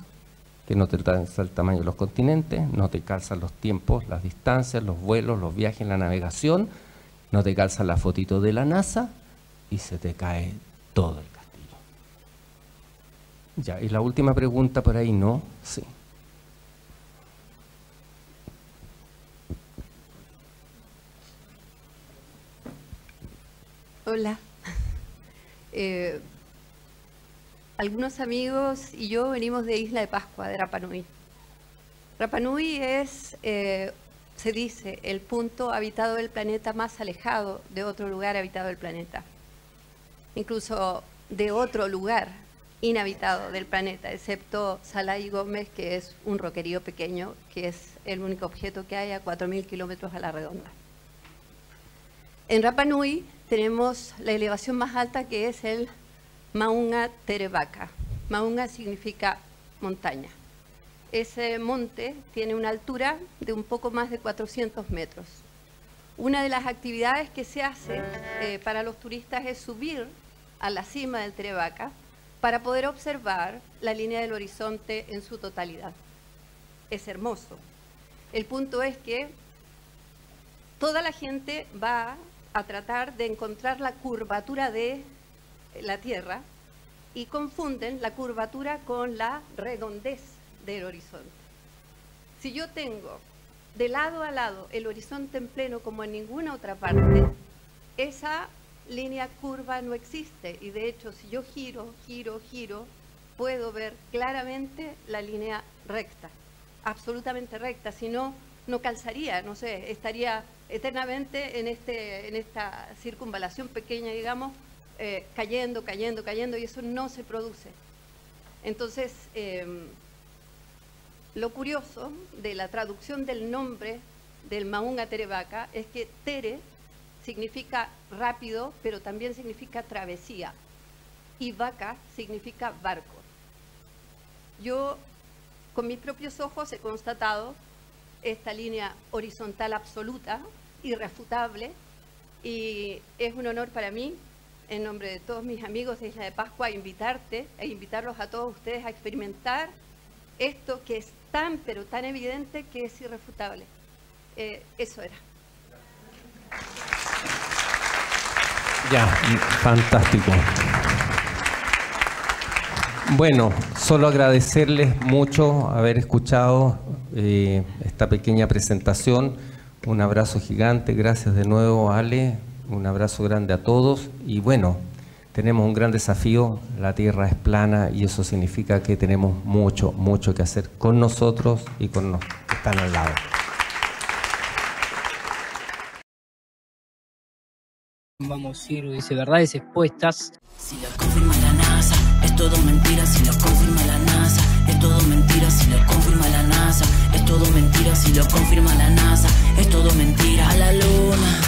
que no te calza el tamaño de los continentes, no te calzan los tiempos, las distancias, los vuelos, los viajes, la navegación, no te calzan la fotito de la NASA, y se te cae todo el castillo. Ya, y la última pregunta por ahí, ¿no? Sí. algunos amigos y yo venimos de Isla de Pascua, de Rapa Nui. Rapa Nui es, se dice, el punto habitado del planeta más alejado de otro lugar habitado del planeta. Incluso de otro lugar inhabitado del planeta, excepto Salai Gómez, que es un roquerío pequeño, que es el único objeto que hay a 4.000 kilómetros a la redonda. En Rapa Nui tenemos la elevación más alta, que es el Maunga Terevaca. Maunga significa montaña. Ese monte tiene una altura de un poco más de 400 metros. Una de las actividades que se hace para los turistas es subir a la cima del Terevaca para poder observar la línea del horizonte en su totalidad. Es hermoso. El punto es que toda la gente va a tratar de encontrar la curvatura de la Tierra y confunden la curvatura con la redondez del horizonte. Si yo tengo de lado a lado el horizonte en pleno como en ninguna otra parte, esa línea curva no existe, y de hecho si yo giro, puedo ver claramente la línea recta, absolutamente recta. Si no, no calzaría, no sé, estaría eternamente en esta circunvalación pequeña, digamos, cayendo, y eso no se produce. Entonces, lo curioso de la traducción del nombre del Maunga Terevaca es que Tere significa rápido, pero también significa travesía, y vaca significa barco. Yo con mis propios ojos he constatado esta línea horizontal absoluta, irrefutable, y es un honor para mí, en nombre de todos mis amigos de Isla de Pascua, invitarte e invitarlos a todos ustedes a experimentar esto que es tan, pero tan evidente que es irrefutable. Eso era. Ya, fantástico. Bueno, solo agradecerles mucho haber escuchado esta pequeña presentación. Un abrazo gigante, gracias de nuevo, Ale, un abrazo grande a todos. Y bueno, tenemos un gran desafío, la Tierra es plana y eso significa que tenemos mucho, mucho que hacer con nosotros y con los que están al lado. Vamos a ir, dice, verdades expuestas. Si lo confirma la NASA, es todo mentira. Si lo confirma la NASA, es todo mentira. Si lo confirma la NASA, es todo mentira. Si lo confirma la NASA, es todo mentira. A la luna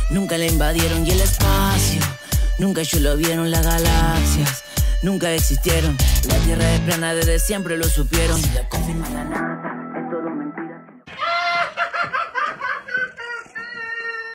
nunca la invadieron y el espacio nunca ellos lo vieron. Las galaxias nunca existieron. La Tierra es plana, desde siempre lo supieron. Si lo confirma la NASA.